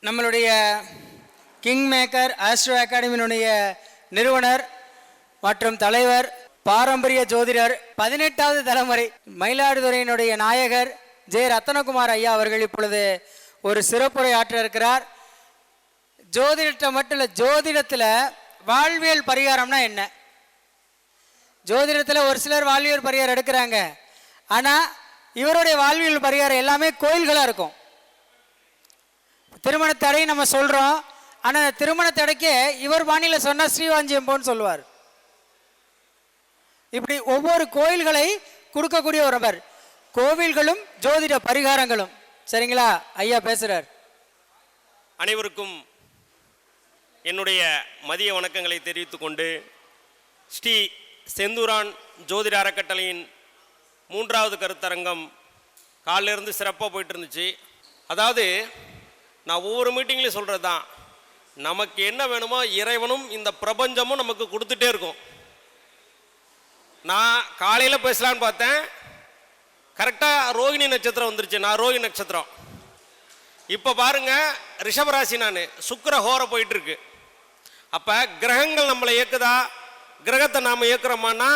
நம்மளுடைய king maker astro அகாடமியினுடைய நிறுவனர் மற்றும் தலைவர், பாரம்பரிய ஜோதிடர், 18வது தலைமுறை மயிலாடுதுறையினுடைய நாயகர் ஜே ரத்னகுமார் ஐயா அவர்கள் இப்பொழுது ஒரு சிறப்புரை ஆற்ற இருக்கிறார். ஜோதிடத்தை மட்டும் இல்லை, ஜோதிடத்தில் வாழ்வியல் பரிகாரம்னா என்ன? ஜோதிடத்தில் ஒரு சிலர் வாழ்வியல் பரிகாரம் எடுக்கிறாங்க, ஆனால் இவருடைய வாழ்வியல் பரிகாரம் எல்லாமே கோயில்களாக இருக்கும். திருமண தடை நம்ம சொல்கிறோம், ஆனால் அந்த திருமண தடைக்கு இவர் பாணியில் சொன்னால் ஸ்ரீவாஞ்சியம்போன்னு சொல்லுவார். இப்படி ஒவ்வொரு கோயில்களை கொடுக்கக்கூடிய ஒரு நபர். கோவில்களும் ஜோதிட பரிகாரங்களும். சரிங்களா? ஐயா பேசுகிறார். அனைவருக்கும் என்னுடைய மதிய வணக்கங்களை தெரிவித்துக் கொண்டு, ஸ்ரீ செந்தூரான் ஜோதிட அறக்கட்டளையின் 3வது கருத்தரங்கம் காலிலிருந்து சிறப்பாக போயிட்டு இருந்துச்சு. அதாவது நான் ஒவ்வொரு மீட்டிங்லேயும் சொல்கிறது தான், நமக்கு என்ன வேணுமோ இறைவனும் இந்த பிரபஞ்சமும் நமக்கு கொடுத்துட்டே இருக்கும். நான் காலையில் பேசலான்னு பார்த்தேன், கரெக்டாக ரோகிணி நட்சத்திரம் வந்துருச்சு. நான் ரோகிணி நட்சத்திரம். இப்போ பாருங்கள், ரிஷபராசி, நான் சுக்கிர ஹோர போயிட்டுருக்கு. அப்போ கிரகங்கள் நம்மளை இயக்குதா, கிரகத்தை நாம் இயக்குறோமான்னா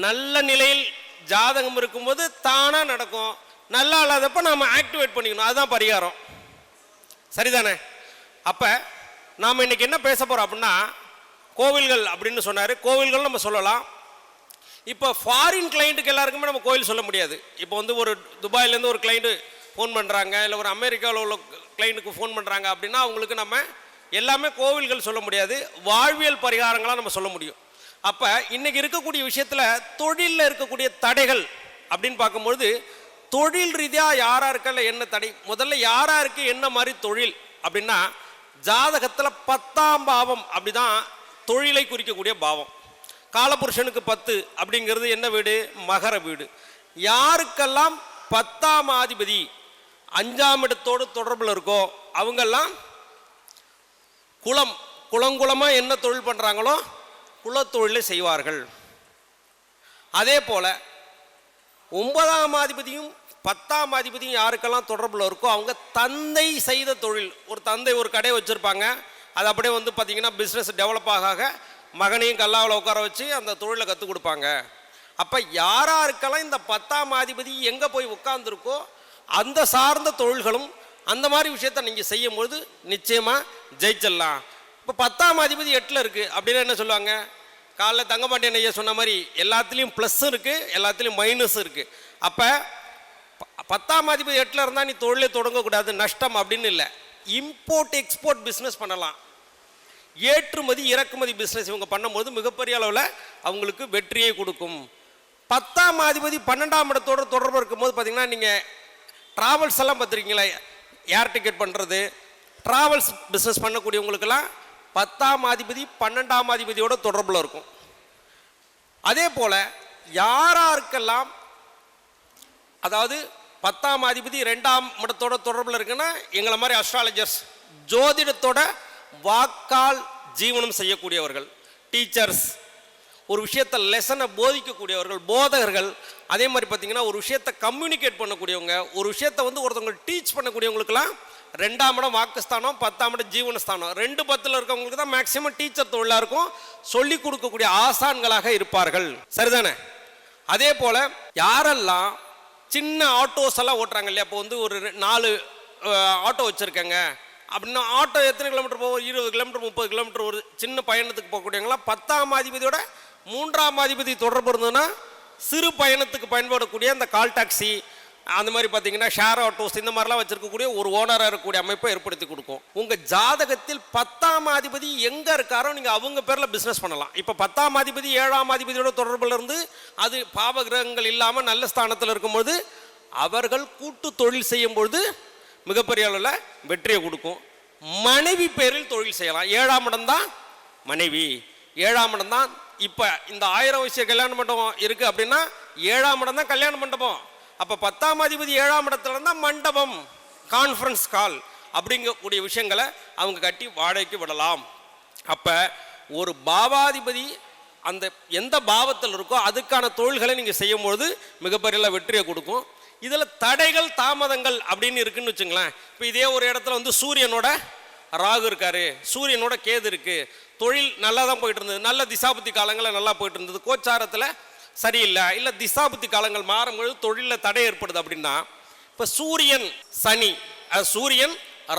நல்ல நிலையில் ஜாதகம் இருக்கும்போது தானாக நடக்கும், நல்லா இல்லாதப்போ நாம் ஆக்டிவேட் பண்ணிக்கணும். அதுதான் பரிகாரம். சரிதானே? அப்போ நாம் இன்றைக்கி என்ன பேச போகிறோம் அப்படின்னா, கோவில்கள் அப்படின்னு சொன்னார். கோவில்கள் நம்ம சொல்லலாம். இப்போ ஃபாரின் கிளைண்ட்டுக்கு எல்லாருக்குமே நம்ம கோவில் சொல்ல முடியாது. இப்போ வந்து ஒரு துபாயிலேருந்து ஒரு கிளைண்ட்டு ஃபோன் பண்ணுறாங்க, இல்லை ஒரு அமெரிக்காவில் உள்ள கிளைண்ட்டுக்கு ஃபோன் பண்ணுறாங்க அப்படின்னா அவங்களுக்கு நம்ம எல்லாமே கோவில்கள் சொல்ல முடியாது, வாழ்வியல் பரிகாரங்களாக நம்ம சொல்ல முடியும். அப்போ இன்றைக்கி இருக்கக்கூடிய விஷயத்தில் தொழிலில் இருக்கக்கூடிய தடைகள் அப்படின்னு பார்க்கும்பொழுது, தொழில் ரீதியாக யாராக இருக்கல என்ன தடை, முதல்ல யாராக இருக்கு என்ன மாதிரி தொழில் அப்படின்னா, ஜாதகத்தில் 10ஆம் பாவம் அப்படிதான் தொழிலை குறிக்கக்கூடிய பாவம். காலபுருஷனுக்கு 10 அப்படிங்கிறது என்ன வீடு? மகர வீடு. யாருக்கெல்லாம் 10ஆம் அதிபதி 5ஆம் இடத்தோடு தொடர்பில் இருக்கோ அவங்கெல்லாம் குளங்குளமாக என்ன தொழில் பண்ணுறாங்களோ குலத்தொழிலை செய்வார்கள். அதே போல் 9ஆம் அதிபதியும் 10ஆம் அதிபதியும் யாருக்கெல்லாம் தொடர்பில் இருக்கோ அவங்க தந்தை செய்த தொழில். ஒரு தந்தை ஒரு கடை வச்சுருப்பாங்க, அது அப்படியே வந்து பார்த்திங்கன்னா பிஸ்னஸ் டெவலப் ஆக மகனையும் கல்லாவில் உட்கார வச்சு அந்த தொழிலை கற்றுக் கொடுப்பாங்க. அப்போ யாராருக்கெல்லாம் இந்த 10ஆம் அதிபதி எங்கே போய் உட்கார்ந்துருக்கோ அந்த சார்ந்த தொழில்களும் அந்த மாதிரி விஷயத்த நீங்கள் செய்யும்போது நிச்சயமாக ஜெயிச்சிடலாம். இப்போ 10ஆம் அதிபதி 8ல் இருக்குது அப்படின்னா என்ன சொல்லுவாங்க? காலைல தங்கமாட்டியன் ஐயா சொன்ன மாதிரி எல்லாத்துலேயும் ப்ளஸ்ஸும் இருக்குது, எல்லாத்துலேயும் மைனஸும் இருக்குது. அப்போ 10ஆம் அதிபதி 8ல் இருந்தால் நீ தொழிலை தொடங்கக்கூடாது, நஷ்டம் அப்படின்னு இல்லை. இம்போர்ட் எக்ஸ்போர்ட் பிஸ்னஸ் பண்ணலாம், ஏற்றுமதி இறக்குமதி பிஸ்னஸ் இவங்க பண்ணும்போது மிகப்பெரிய அளவில் அவங்களுக்கு வெற்றியை கொடுக்கும். 10ஆம் அதிபதி 12ஆம் இடத்தோடு தொடர்பு இருக்கும்போது பார்த்தீங்கன்னா, நீங்கள் ட்ராவல்ஸ் எல்லாம் பார்த்துருக்கீங்களா? ஏர் டிக்கெட் பண்ணுறது, ட்ராவல்ஸ் பிஸ்னஸ் பண்ணக்கூடியவங்களுக்கெல்லாம் 10ஆம் அதிபதி 12ஆம் அதிபதியோட தொடர்பில் இருக்கும். அதே போல் யாராருக்கெல்லாம் அதாவது 10ஆம் அதிபதி 2ஆம் இடத்தோட தொடர்பில் இருக்குன்னா, எங்களை மாதிரி அஸ்ட்ராலஜர்ஸ் ஜோதிடத்தோட வாக்கால் ஜீவனம் செய்யக்கூடியவர்கள், டீச்சர்ஸ், ஒரு விஷயத்தை லெசனை போதிக்கக்கூடியவர்கள், போதகர்கள். அதே மாதிரி பார்த்திங்கன்னா ஒரு விஷயத்தை கம்யூனிகேட் பண்ணக்கூடியவங்க, ஒரு விஷயத்தை வந்து ஒருத்தவங்க டீச் பண்ணக்கூடியவங்களுக்கெல்லாம் 2ஆம் இடம் வாக்குஸ்தானம், 10ஆம் இடம் ஜீவனஸ்தானம். 2 10ல் இருக்கவங்களுக்கு தான் மேக்சிமம் டீச்சர் தொழிலாக இருக்கும், சொல்லிக் கொடுக்கக்கூடிய ஆசான்களாக இருப்பார்கள். சரிதானே? அதே போல் யாரெல்லாம் சின்ன ஆட்டோஸ் எல்லாம் ஓட்டுறாங்க இல்லையா, இப்போ வந்து ஒரு 4 ஆட்டோ வச்சுருக்கேங்க அப்படின்னா, ஆட்டோ எத்தனை கிலோமீட்டர் போகும்? 20 கிலோமீட்டர் 30 கிலோமீட்டர் ஒரு சின்ன பயணத்துக்கு போகக்கூடியவங்களாம் 10ஆம் அதிபதியோட 3ஆம் அதிபதி தொடர்பு இருந்ததுன்னா சிறு பயணத்துக்கு பயன்படக்கூடிய அந்த கால் டாக்ஸி, அந்த மாதிரி பார்த்தீங்கன்னா ஷேர் ஆட்டோஸ், இந்த மாதிரிலாம் வச்சுருக்கக்கூடிய ஒரு ஓனராக இருக்கக்கூடிய அமைப்பை ஏற்படுத்தி கொடுக்கும். உங்கள் ஜாதகத்தில் 10ஆம் அதிபதி எங்கே இருக்காரோ நீங்கள் அவங்க பேரில் பிஸ்னஸ் பண்ணலாம். இப்போ 10ஆம் அதிபதி 7ஆம் அதிபதியோட தொடர்பில் இருந்து அது பாவகிரகங்கள் இல்லாமல் நல்ல ஸ்தானத்தில் இருக்கும்போது அவர்கள் கூட்டு தொழில் செய்யும்பொழுது மிகப்பெரிய அளவில் வெற்றியை கொடுக்கும். மனைவி பேரில் தொழில் செய்யலாம். 7ஆம் இடம் தான் மனைவி, 7ஆம் இடம் தான். இப்போ இந்த 1000 விஷயம் கல்யாண மண்டபம் இருக்குது அப்படின்னா 7ஆம் இடம் தான் கல்யாண மண்டபம். அப்போ 10ஆம் அதிபதி 7ஆம் இடத்துல இருந்தால் மண்டபம், கான்ஃபரன்ஸ் கால் அப்படிங்கக்கூடிய விஷயங்களை அவங்க கட்டி வாடகைக்கு விடலாம். அப்போ ஒரு பாவாதிபதி அந்த எந்த பாவத்தில் இருக்கோ அதுக்கான தொழில்களை நீங்கள் செய்யும்பொழுது மிகப்பெரிய வெற்றியை கொடுக்கும். இதில் தடைகள் தாமதங்கள் அப்படின்னு இருக்குன்னு வச்சுங்களேன். இப்போ இதே ஒரு இடத்துல வந்து சூரியனோட ராகு இருக்காரு, சூரியனோட கேது இருக்கு, தொழில் நல்லா தான் போயிட்டு இருந்தது, நல்ல திசாபுத்தி காலங்களில் நல்லா போயிட்டு இருந்தது, கோச்சாரத்தில் சரியில்லை, இல்லை திசாபுத்தி காலங்கள் மாறும்பொழுது தொழிலில் தடை ஏற்படுது அப்படின்னா, இப்போ சூரியன் சனி, சூரியன்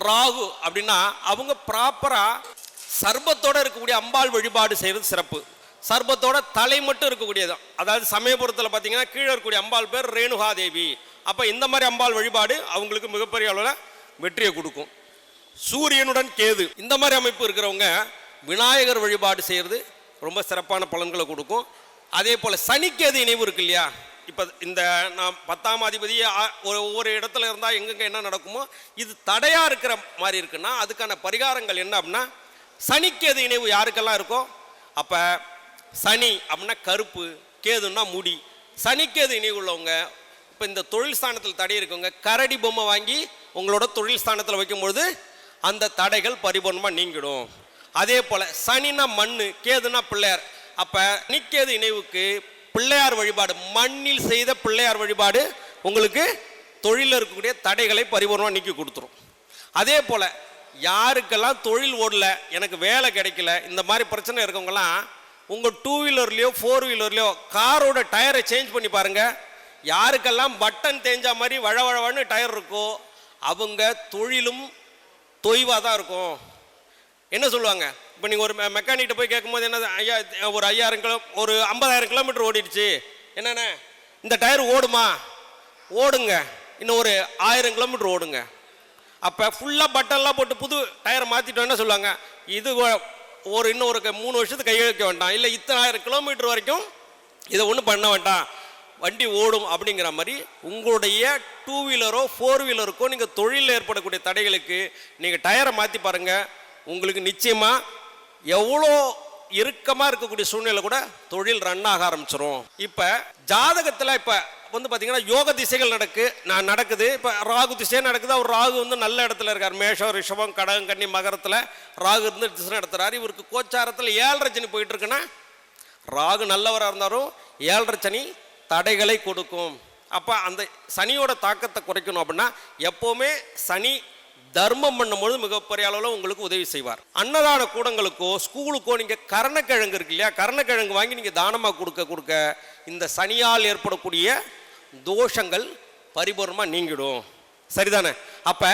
ராகு அப்படின்னா அவங்க ப்ராப்பராக சர்பத்தோடு இருக்கக்கூடிய அம்பாள் வழிபாடு செய்கிறது சிறப்பு. சர்பத்தோட தலை மட்டும் இருக்கக்கூடியது, அதாவது சமயபுரத்தில் பார்த்தீங்கன்னா கீழே இருக்கக்கூடிய அம்பாள் பேர் ரேணுகா தேவி. அப்போ இந்த மாதிரி அம்பாள் வழிபாடு அவங்களுக்கு மிகப்பெரிய அளவில் வெற்றியை கொடுக்கும். சூரியனுடன் கேது இந்த மாதிரி அமைப்பு இருக்கிறவங்க விநாயகர் வழிபாடு செய்கிறது ரொம்ப சிறப்பான பலன்களை கொடுக்கும். அதே போல் சனிக்கேது இணைவு இருக்கு இல்லையா, இப்போ இந்த நான் 10ஆம் அதிபதி ஒவ்வொரு இடத்துல இருந்தால் எங்கெங்கே என்ன நடக்குமோ இது தடையாக இருக்கிற மாதிரி இருக்குன்னா அதுக்கான பரிகாரங்கள் என்ன அப்படின்னா, சனிக்கேது இணைவு யாருக்கெல்லாம் இருக்கோ, அப்போ சனி அப்படின்னா கருப்பு, கேதுன்னா முடி, சனிக்கேது இணைவு உள்ளவங்க இப்போ இந்த தொழில் ஸ்தானத்தில் தடை இருக்கவங்க கரடி பொம்மை வாங்கி உங்களோட தொழில் ஸ்தானத்தில் வைக்கும்பொழுது அந்த தடைகள் பரிபூர்ணமாக நீங்கிடும். அதே போல் சனினா மண், கேதுனா பிள்ளையார், அப்போ சனிக்கேது இணைவுக்கு பிள்ளையார் வழிபாடு, மண்ணில் செய்த பிள்ளையார் வழிபாடு உங்களுக்கு தொழிலில் இருக்கக்கூடிய தடைகளை பரிபூர்ணமாக நீக்கி கொடுத்துரும். அதே போல் யாருக்கெல்லாம் தொழில் ஓடல, எனக்கு வேலை கிடைக்கல, இந்த மாதிரி பிரச்சனை இருக்கவங்கலாம் உங்கள் 2 வீலர்லையோ 4 வீலர்லையோ காரோட டயரை சேஞ்ச் பண்ணி பாருங்கள். யாருக்கெல்லாம் பட்டன் தேஞ்சா மாதிரி வழவழன்னு டயர் இருக்கோ அவங்க தொழிலும் தொய்வாக தான் இருக்கும். என்ன சொல்லுவாங்க, இப்போ நீங்கள் ஒரு மெக்கானிக்கிட்ட போய் கேட்கும்போது என்ன, ஐயா ஒரு 5000 கிலோ ஒரு 50,000 கிலோமீட்டர் ஓடிடுச்சு, என்னென்ன இந்த டயர் ஓடுமா, ஓடுங்க, இன்னும் ஒரு 1000 கிலோமீட்டர் ஓடுங்க. அப்போ ஃபுல்லாக பட்டன்லாம் போட்டு புது டயரை மாற்றிட்டோம், என்ன சொல்லுவாங்க, இது இன்னும் ஒரு 3 வருஷத்துக்கு கை வைக்க வேண்டாம், இல்லை இத்தனை 1000 கிலோமீட்டர் வரைக்கும் இதை ஒன்றும் பண்ண வேண்டாம், வண்டி ஓடும் அப்படிங்கிற மாதிரி உங்களுடைய 2 வீலரோ 4 வீலருக்கோ நீங்கள் தொழிலில் ஏற்படக்கூடிய தடைகளுக்கு நீங்கள் டயரை மாற்றி பாருங்கள். உங்களுக்கு நிச்சயமாக எவ்வளோ இறுக்கமாக இருக்கக்கூடிய சூழ்நிலை கூட தொழில் ரன் ஆக ஆரம்பிச்சிடும். இப்போ ஜாதகத்தில் இப்போ வந்து பார்த்தீங்கன்னா யோக திசைகள் நடக்குது. இப்போ ராகு திசையே நடக்குது. அவர் ராகு வந்து நல்ல இடத்துல இருக்கார், மேஷம் ரிஷபம் கடகம் கன்னி மகரத்தில் ராகு இருந்து திசை நடத்துகிறாரு. இவருக்கு கோச்சாரத்தில் 7.5 சனி போயிட்டு இருக்குன்னா, ராகு நல்லவராக இருந்தாலும் 7.5 சனி தடைகளை கொடுக்கும். அப்போ அந்த சனியோட தாக்கத்தை குறைக்கணும் அப்படின்னா எப்போவுமே சனி தர்மம் பண்ணும்போது மிகப்பெரிய அளவில் உங்களுக்கு உதவி செய்வார். அன்னதான கூடங்களுக்கோ ஸ்கூலுக்கோ நீங்கள் கருணக்கிழங்கு இருக்கு இல்லையா, கருணக்கிழங்கு வாங்கி நீங்கள் தானமாக கொடுக்க இந்த சனியால் ஏற்படக்கூடிய தோஷங்கள் பரிபூர்ணமாக நீங்கிடும். சரிதானே? அப்போ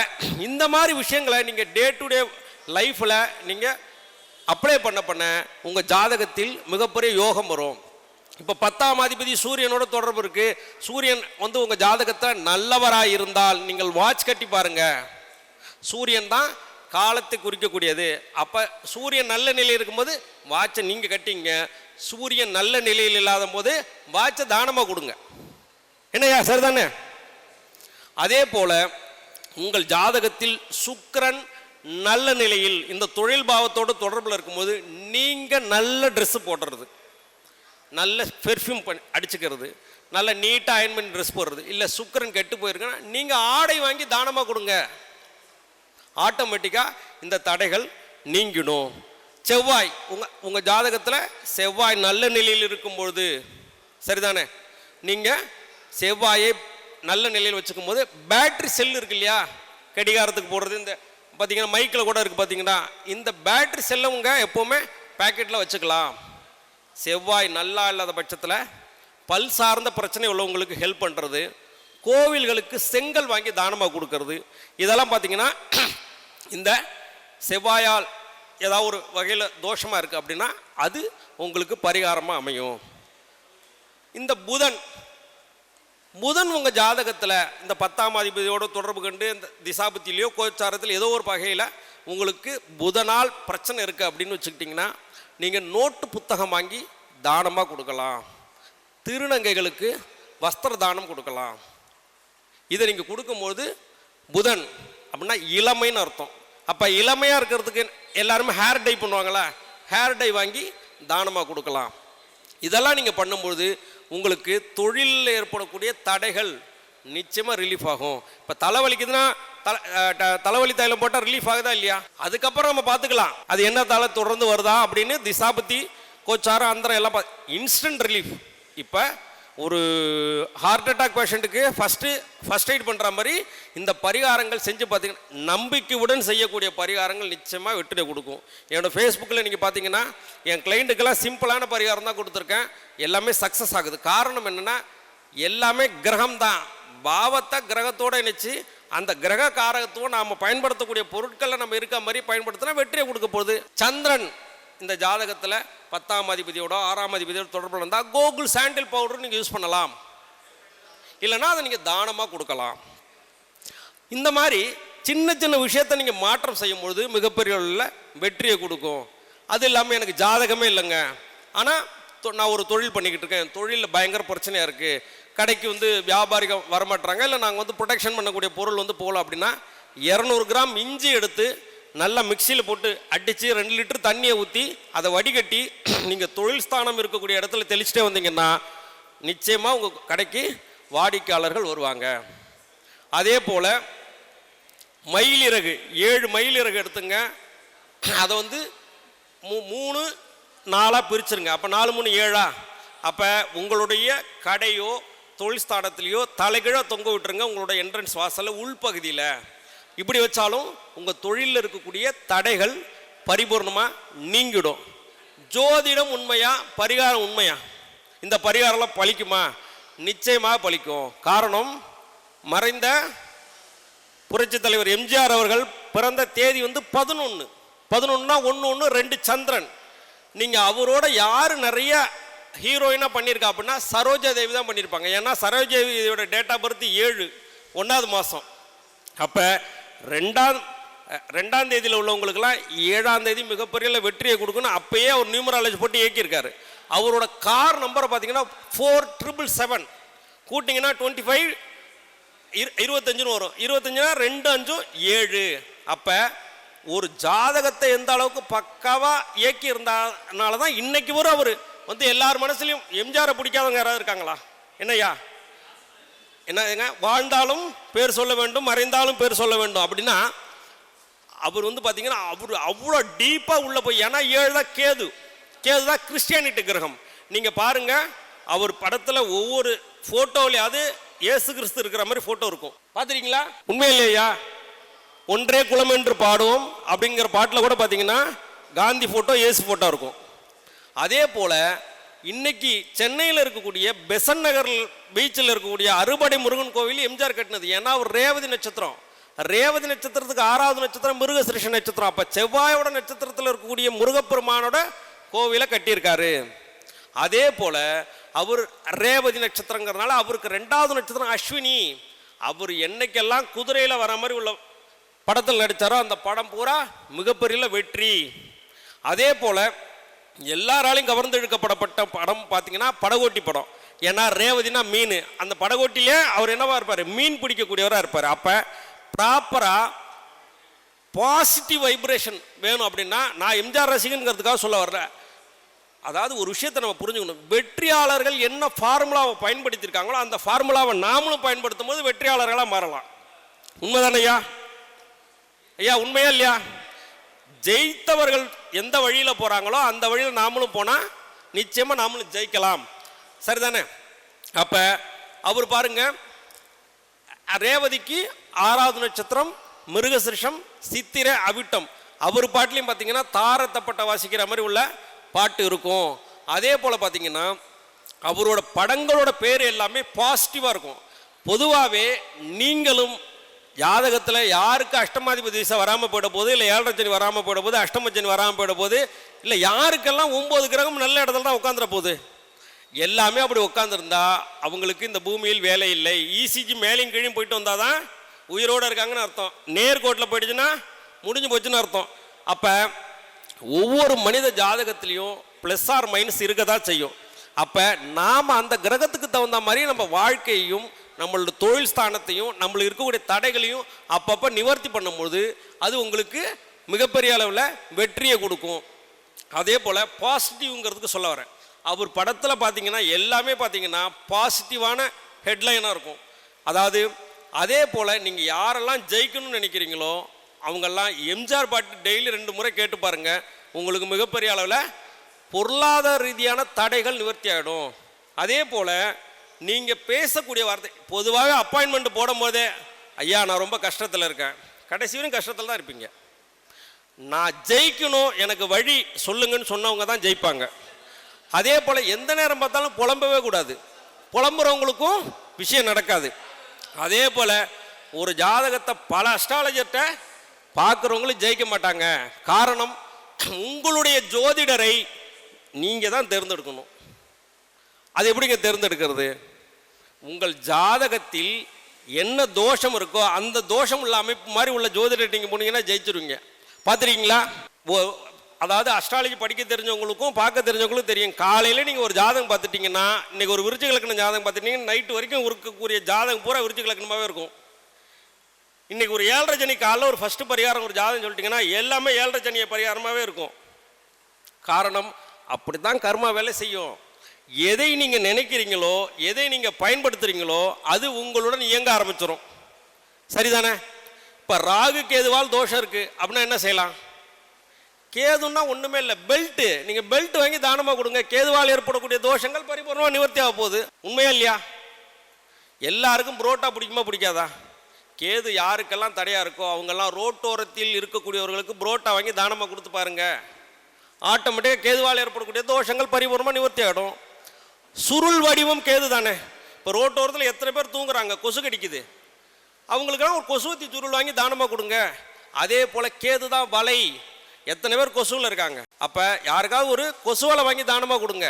இந்த மாதிரி விஷயங்களை நீங்கள் டே டு டே லைஃப்பில் நீங்கள் அப்ளை பண்ண உங்கள் ஜாதகத்தில் மிகப்பெரிய யோகம் வரும். இப்போ 10ஆம் அதிபதி சூரியனோட தொடர்பு இருக்கு. சூரியன் வந்து உங்க ஜாதகத்தை நல்லவராக இருந்தால் நீங்கள் வாட்ச் கட்டி பாருங்க, சூரியன் தான் காலத்தை குறிக்கக்கூடியது. அப்ப சூரியன் நல்ல நிலையில் இருக்கும்போது வாட்சை நீங்க கட்டிங்க, சூரியன் நல்ல நிலையில் இல்லாத போது வாட்சை தானமாக கொடுங்க. என்னையா சரிதானே? அதே போல உங்கள் ஜாதகத்தில் சுக்கிரன் நல்ல நிலையில் இந்த தொழில் பாவத்தோடு தொடர்பில் இருக்கும்போது நீங்க நல்ல ட்ரெஸ் போடுறது, நல்ல பெர்ஃப்யூம் அடிச்சுக்கிறது, நல்ல நீட்டாக அயன் பண்ணி ட்ரெஸ் போடுறது, இல்லை சுக்கிரன் கெட்டு போயிருக்குன்னா நீங்கள் ஆடை வாங்கி தானமாக கொடுங்க. ஆட்டோமேட்டிக்காக இந்த தடைகள் நீங்கிடும். செவ்வாய் உங்கள் ஜாதகத்தில் செவ்வாய் நல்ல நிலையில் இருக்கும்பொழுது, சரிதானே, நீங்கள் செவ்வாயை நல்ல நிலையில் வச்சுக்கும் போது பேட்ரி செல் இருக்கு இல்லையா, கடிகாரத்துக்கு போடுறது, இந்த பார்த்தீங்கன்னா மைக்கில் கூட இருக்குது பார்த்தீங்கன்னா, இந்த பேட்ரி செல்லை உங்க எப்போவுமே பேக்கெட்டில் வச்சுக்கலாம். செவ்வாய் நல்லா இல்லாத பட்சத்தில் பல் சார்ந்த பிரச்சனை உள்ளவங்களுக்கு ஹெல்ப் பண்ணுறது, கோவில்களுக்கு செங்கல் வாங்கி தானமாக கொடுக்கறது, இதெல்லாம் பார்த்தீங்கன்னா இந்த செவ்வாயால் ஏதாவது ஒரு வகையில் தோஷமாக இருக்குது அப்படின்னா அது உங்களுக்கு பரிகாரமாக அமையும். இந்த புதன் உங்கள் ஜாதகத்தில் இந்த 10ஆம் அதிபதியோட தொடர்பு கண்டு இந்த திசாபத்திலேயோ கோச்சாரத்தில் ஏதோ ஒரு வகையில் உங்களுக்கு புதனால் பிரச்சனை இருக்குது அப்படின்னு வச்சுக்கிட்டிங்கன்னா நீங்கள் நோட்டு புத்தகம் வாங்கி தானமாக கொடுக்கலாம். திருநங்கைகளுக்கு வஸ்திர தானம் கொடுக்கலாம். இதை நீங்கள் கொடுக்கும்போது புதன் அப்படின்னா இளமைன்னு அர்த்தம். அப்போ இளமையாக இருக்கிறதுக்கு எல்லாருமே ஹேர் டை பண்ணுவாங்களா, ஹேர் டை வாங்கி தானமாக கொடுக்கலாம். இதெல்லாம் நீங்கள் பண்ணும்பொழுது உங்களுக்கு தொழிலில் ஏற்படக்கூடிய தடைகள் நிச்சயமாக ரிலீஃப் ஆகும். இப்போ தலைவலிக்குதுன்னா தலைவலி தைலம் போட்டால் ரிலீஃப் ஆகுதா இல்லையா, அதுக்கப்புறம் நம்ம பார்த்துக்கலாம் அது என்ன தலை தொடர்ந்து வருதா அப்படின்னு. திசாபத்தி கோச்சாரம் அந்தரம் எல்லாம் இன்ஸ்டன்ட் ரிலீஃப். இப்போ ஒரு ஹார்ட் அட்டாக் பேஷண்ட்டுக்கு ஃபஸ்ட் எய்ட் பண்ணுற மாதிரி இந்த பரிகாரங்கள் செஞ்சு பார்த்தீங்கன்னா நம்பிக்கையுடன் செய்யக்கூடிய பரிகாரங்கள் நிச்சயமாக வெற்றியை கொடுக்கும். என்னோடய ஃபேஸ்புக்கில் நீங்கள் பார்த்தீங்கன்னா என் கிளைண்ட்டுக்கெல்லாம் சிம்பிளான பரிகாரம் தான் கொடுத்துருக்கேன், எல்லாமே சக்ஸஸ் ஆகுது. காரணம் என்னென்னா எல்லாமே கிரகம் தான், பாவத்தை கிரகத்தோடு இணைச்சி அந்த கிரக காரகத்துவம் நாம் பயன்படுத்தக்கூடிய பொருட்களை நம்ம இருக்க மாதிரி பயன்படுத்தினா வெற்றியை கொடுக்க போகுது. சந்திரன் இந்த ஜாதகத்தில் 10ஆம் அதிபதியோட 6ஆம் அதிபதியோட தொடர்பு இருந்தால் கோகுல் சாண்டில் பவுடர் நீங்கள் யூஸ் பண்ணலாம், இல்லைன்னா அதை நீங்கள் தானமாக கொடுக்கலாம். இந்த மாதிரி சின்ன சின்ன விஷயத்தை நீங்கள் மாற்றம் செய்யும் பொழுது மிகப்பெரிய வெற்றியை கொடுக்கும். அது இல்லாமல் எனக்கு ஜாதகமே இல்லைங்க, ஆனால் நான் ஒரு தொழில் பண்ணிக்கிட்டு இருக்கேன், தொழிலில் பயங்கர பிரச்சனையாக இருக்குது, கடைக்கு வியாபாரிகள் வரமாட்டுறாங்க, இல்லை நாங்கள் ப்ரொடெக்ஷன் பண்ணக்கூடிய பொருள் போகலாம் அப்படின்னா 200 கிராம் இஞ்சி எடுத்து நல்லா மிக்சியில் போட்டு அடித்து 2 லிட்டர் தண்ணியை ஊற்றி அதை வடிகட்டி நீங்கள் தொழில் ஸ்தானம் இருக்கக்கூடிய இடத்துல தெளிச்சிட்டே வந்தீங்கன்னா நிச்சயமாக உங்கள் கடைக்கு வாடிக்கையாளர்கள் வருவாங்க. அதே போல் மயிலிறகு 7 மயிலிறகு எடுத்துங்க, அதை 3 4 பிரிச்சுருங்க. அப்போ 4 3 7, அப்போ உங்களுடைய கடையோ தொழில் ஸ்தானத்திலையோ தலைகீழாக தொங்க விட்டுருங்க உங்களுடைய என்ட்ரன்ஸ் வாசலில் உள்பகுதியில். இப்படி வச்சாலும் உங்கள் தொழிலில் இருக்கக்கூடிய தடைகள் பரிபூர்ணமாக நீங்கிடும். ஜோதிடம் உண்மையா, பரிகாரம் உண்மையா? இந்த பரிகாரம்லாம் பலிக்குமா? நிச்சயமாக பலிக்கும். காரணம், மறைந்த புரட்சி தலைவர் எம்ஜிஆர் அவர்கள் பிறந்த தேதி 11. 11னா 1 சந்திரன். நீங்கள் அவரோட யார் நிறைய ஹீரோயினாக பண்ணியிருக்கா அப்படின்னா சரோஜா தேவி தான் பண்ணியிருப்பாங்க. ஏன்னா சரோஜா தேவியோட டேட் ஆஃப் பர்த் 7 1ஆவது மாதம். அப்போ 2ஆம் தேதியில் உள்ளவங்களுக்கெல்லாம் 7ஆம் தேதி மிகப்பெரிய வெற்றியை கொடுக்கணும். அப்பயே அவர் நியூமராலஜி போட்டு இயக்கியிருக்காரு. அவரோட கார் நம்பரை பார்த்தீங்கன்னா 4777 கூட்டிங்கன்னா 25 25ன்னு வரும். 25னா 2 5 7. அப்போ ஒரு ஜாதகத்தை எந்த அளவுக்கு பக்காவாக இயக்கி இருந்தனால தான் இன்னைக்கு வரும் அவர் எல்லார் மனசுலையும். எம்ஜிஆரை பிடிக்காதவங்க யாராவது இருக்காங்களா? என்னையா என்னங்க, வாழ்ந்தாலும் பேர் சொல்ல வேண்டும், மறைந்தாலும் பேர் சொல்ல வேண்டும் அப்படின்னா அவர் பார்த்தீங்கன்னா அவர் அவ்வளோ டீப்பாக உள்ள போய், ஏன்னா 7 தான் கேது தான் கிறிஸ்டியானிட்டி கிரகம். நீங்கள் பாருங்கள், அவர் படத்தில் ஒவ்வொரு ஃபோட்டோவிலையாவது இயேசு கிறிஸ்து இருக்கிற மாதிரி ஃபோட்டோ இருக்கும், பார்த்துருக்கீங்களா? உண்மையிலேயா? ஒன்றே குலம் என்று பாடுவோம் அப்படிங்கிற பாட்டில் கூட பார்த்தீங்கன்னா காந்தி ஃபோட்டோ இயேசு ஃபோட்டோ இருக்கும். அதே போல் இன்னைக்கு சென்னையில் இருக்கக்கூடிய பெசன் நகர் பீச்சில் இருக்கக்கூடிய அறுபடை முருகன் கோவில் எம்ஜிஆர் கட்டினது. ஏன்னா அவர் ரேவதி நட்சத்திரம், ரேவதி நட்சத்திரத்துக்கு 6வது நட்சத்திரம் மிருகசிருஷ நட்சத்திரம். அப்போ செவ்வாயோட நட்சத்திரத்தில் இருக்கக்கூடிய முருகப்பெருமானோட கோவிலை கட்டியிருக்காரு. அதே போல் அவர் ரேவதி நட்சத்திரங்கிறதுனால அவருக்கு 2வது நட்சத்திரம் அஸ்வினி. அவர் என்னைக்கெல்லாம் குதிரையில் வர மாதிரி உள்ள படத்தில் நடித்தாரோ அந்த படம் பூரா மிகப்பெரிய வெற்றி. அதே போல் எல்லாராலையும் கவர்ந்து இழுக்கப்படப்பட்ட படம் பார்த்தீங்கன்னா படகோட்டி படம். ஏன்னா ரேவதினா மீன், அந்த படகோட்டிலே அவர் என்னவா இருப்பார்? மீன் பிடிக்கக்கூடியவராக இருப்பார். அப்போ ப்ராப்பராக பாசிட்டிவ் வைப்ரேஷன் வேணும் அப்படின்னா, நான் எம்ஜிஆர் ரசிகனுங்கிறதுக்காக சொல்ல வர்றேன். அதாவது ஒரு விஷயத்தை நம்ம புரிஞ்சுக்கணும், வெற்றியாளர்கள் என்ன ஃபார்முலாவை பயன்படுத்தியிருக்காங்களோ அந்த ஃபார்முலாவை நாமளும் பயன்படுத்தும் போது வெற்றியாளர்களாக மாறலாம். உண்மைதானே ஐயா? ஐயா உண்மையா இல்லையா? ஜெயித்தவர்கள் எந்த வழியில் போகிறாங்களோ அந்த வழியில் நாமளும் போனால் நிச்சயமாக நாமளும் ஜெயிக்கலாம். சரிதானே? அப்போ அவர் பாருங்க, ரேவதிக்கு 6வது நட்சத்திரம் மிருகசிருஷம் சித்திரை அவிட்டம். அவர் பாட்டிலையும் பார்த்தீங்கன்னா தாரத்தப்பட்ட வாசிக்கிற மாதிரி உள்ள பாட்டு இருக்கும். அதே போல் பார்த்தீங்கன்னா அவரோட படங்களோட பேர் எல்லாமே பாசிட்டிவாக இருக்கும். பொதுவாகவே நீங்களும் ஜாதகத்தில் யாருக்கு அஷ்டமாதிபதி திசை வராமல் போயிட போது, இல்லை 7ரை சனி வராமல் போயிட போது, அஷ்டமச்சனி வராமல் போயிட போது, இல்லை யாருக்கெல்லாம் 9 கிரகம் நல்ல இடத்துல தான் உட்காந்துட போகுது, எல்லாமே அப்படி உட்காந்துருந்தா அவங்களுக்கு இந்த பூமியில் வேலை இல்லை. இசிஜி மேலேயும் கீழையும் போயிட்டு வந்தால் தான் உயிரோடு இருக்காங்கன்னு அர்த்தம். நேர்கோட்டில் போயிடுச்சுன்னா முடிஞ்சு போச்சுன்னு அர்த்தம். அப்போ ஒவ்வொரு மனித ஜாதகத்திலையும் ப்ளஸ் ஆர் மைனஸ் இருக்க தான் செய்யும். அப்போ நாம் அந்த கிரகத்துக்கு தகுந்த மாதிரி நம்ம வாழ்க்கையையும் நம்மளோட தொழில் ஸ்தானத்தையும் நம்மளுக்கு இருக்கக்கூடிய தடைகளையும் அப்பப்போ நிவர்த்தி பண்ணும்போது அது உங்களுக்கு மிகப்பெரிய அளவில் வெற்றியை கொடுக்கும். அதே போல் பாசிட்டிவ்ங்கிறதுக்கு சொல்ல வரேன். அவர் படத்தில் பார்த்தீங்கன்னா எல்லாமே பார்த்தீங்கன்னா பாசிட்டிவான ஹெட்லைனாக இருக்கும். அதாவது அதே போல் நீங்கள் யாரெல்லாம் ஜெயிக்கணும்னு நினைக்கிறீங்களோ அவங்கெல்லாம் எம்ஜிஆர் பாட்டு டெய்லி 2 முறை கேட்டு பாருங்கள். உங்களுக்கு மிகப்பெரிய அளவில் பொருளாதார ரீதியான தடைகள் நிவர்த்தி ஆகிடும். அதே போல் நீங்கள் பேசக்கூடிய வார்த்தை பொதுவாகவே அப்பாயின்மெண்ட் போடும் போதே ஐயா நான் ரொம்ப கஷ்டத்தில் இருக்கேன், கடைசி வரையும் கஷ்டத்தில் தான் இருப்பீங்க. நான் ஜெயிக்கணும் எனக்கு வழி சொல்லுங்கன்னு சொன்னவங்க தான் ஜெயிப்பாங்க. அதே போல் எந்த நேரம் பார்த்தாலும் புலம்பவே கூடாது, புலம்புறவங்களுக்கும் விஷயம் நடக்காது. அதே போல் ஒரு ஜாதகத்தை பல அஸ்ட்ராலஜர்கிட்ட பார்க்குறவங்களும் ஜெயிக்க மாட்டாங்க. காரணம், உங்களுடைய ஜோதிடரை நீங்கள் தான் தேர்ந்தெடுக்கணும். அது எப்படிங்க தேர்ந்தெடுக்கிறது? உங்கள் ஜாதகத்தில் என்ன தோஷம் இருக்கோ அந்த தோஷம் உள்ள அமைப்பு மாதிரி உள்ள ஜோதிடர் நீங்கள் போனீங்கன்னா ஜெயிச்சிருவீங்க. பார்த்துருக்கீங்களா? அதாவது அஸ்ட்ராலஜி படிக்க தெரிஞ்சவங்களுக்கும் பார்க்க தெரிஞ்சவங்களுக்கும் தெரியும். காலையில் நீங்கள் ஒரு ஜாதகம் பார்த்துட்டிங்கன்னா, இன்றைக்கி ஒரு விருச்சிக லக்ன ஜாதகம் பார்த்துட்டிங்கன்னா நைட்டு வரைக்கும் இருக்கக்கூடிய ஜாதகம் பூரா விருச்சிக லக்னமாகவே இருக்கும். இன்றைக்கி ஒரு 7:30 சனி காலையில் ஒரு ஃபஸ்ட்டு பரிகாரம் ஒரு ஜாதகம் சொல்லிட்டிங்கன்னா எல்லாமே 7:30 சனியை பரிகாரமாகவே இருக்கும். காரணம், அப்படி தான் கர்மா வேலை செய்யும். எதை நீங்கள் நினைக்கிறீங்களோ, எதை நீங்கள் பயன்படுத்துகிறீங்களோ அது உங்களுடன் இயங்க ஆரம்பிச்சிடும். சரிதானே? இப்போ ராகு கேதுவால் தோஷம் இருக்குது அப்படின்னா என்ன செய்யலாம்? கேதுன்னா ஒன்றுமே இல்லை, பெல்ட்டு. நீங்கள் பெல்ட் வாங்கி தானமாக கொடுங்க, கேதுவால் ஏற்படக்கூடிய தோஷங்கள் பரிபூர்ணமாக நிவர்த்தி ஆக போகுது. உண்மையா இல்லையா? எல்லாருக்கும் புரோட்டா பிடிக்குமா பிடிக்காதா? கேது யாருக்கெல்லாம் தடையாக இருக்கோ அவங்கெல்லாம் ரோட்டோரத்தில் இருக்கக்கூடியவர்களுக்கு புரோட்டா வாங்கி தானமாக கொடுத்து பாருங்க, ஆட்டோமேட்டிக்காக கேதுவால் ஏற்படக்கூடிய தோஷங்கள் பரிபூர்ணமாக நிவர்த்தி ஆகிடும். சுருள் வடிவம் கேது தானே. இப்போ ரோட்டோரத்தில் எத்தனை பேர் தூங்குறாங்க, கொசு கடிக்குது, அவங்களுக்கெல்லாம் ஒரு கொசுவத்தி சுருள் வாங்கி தானமாக கொடுங்க. அதே போல் கேது தான் வலை. எத்தனை பேர் கொசுவில் இருக்காங்க, அப்போ யாருக்காவது ஒரு கொசுவலை வாங்கி தானமாக கொடுங்க.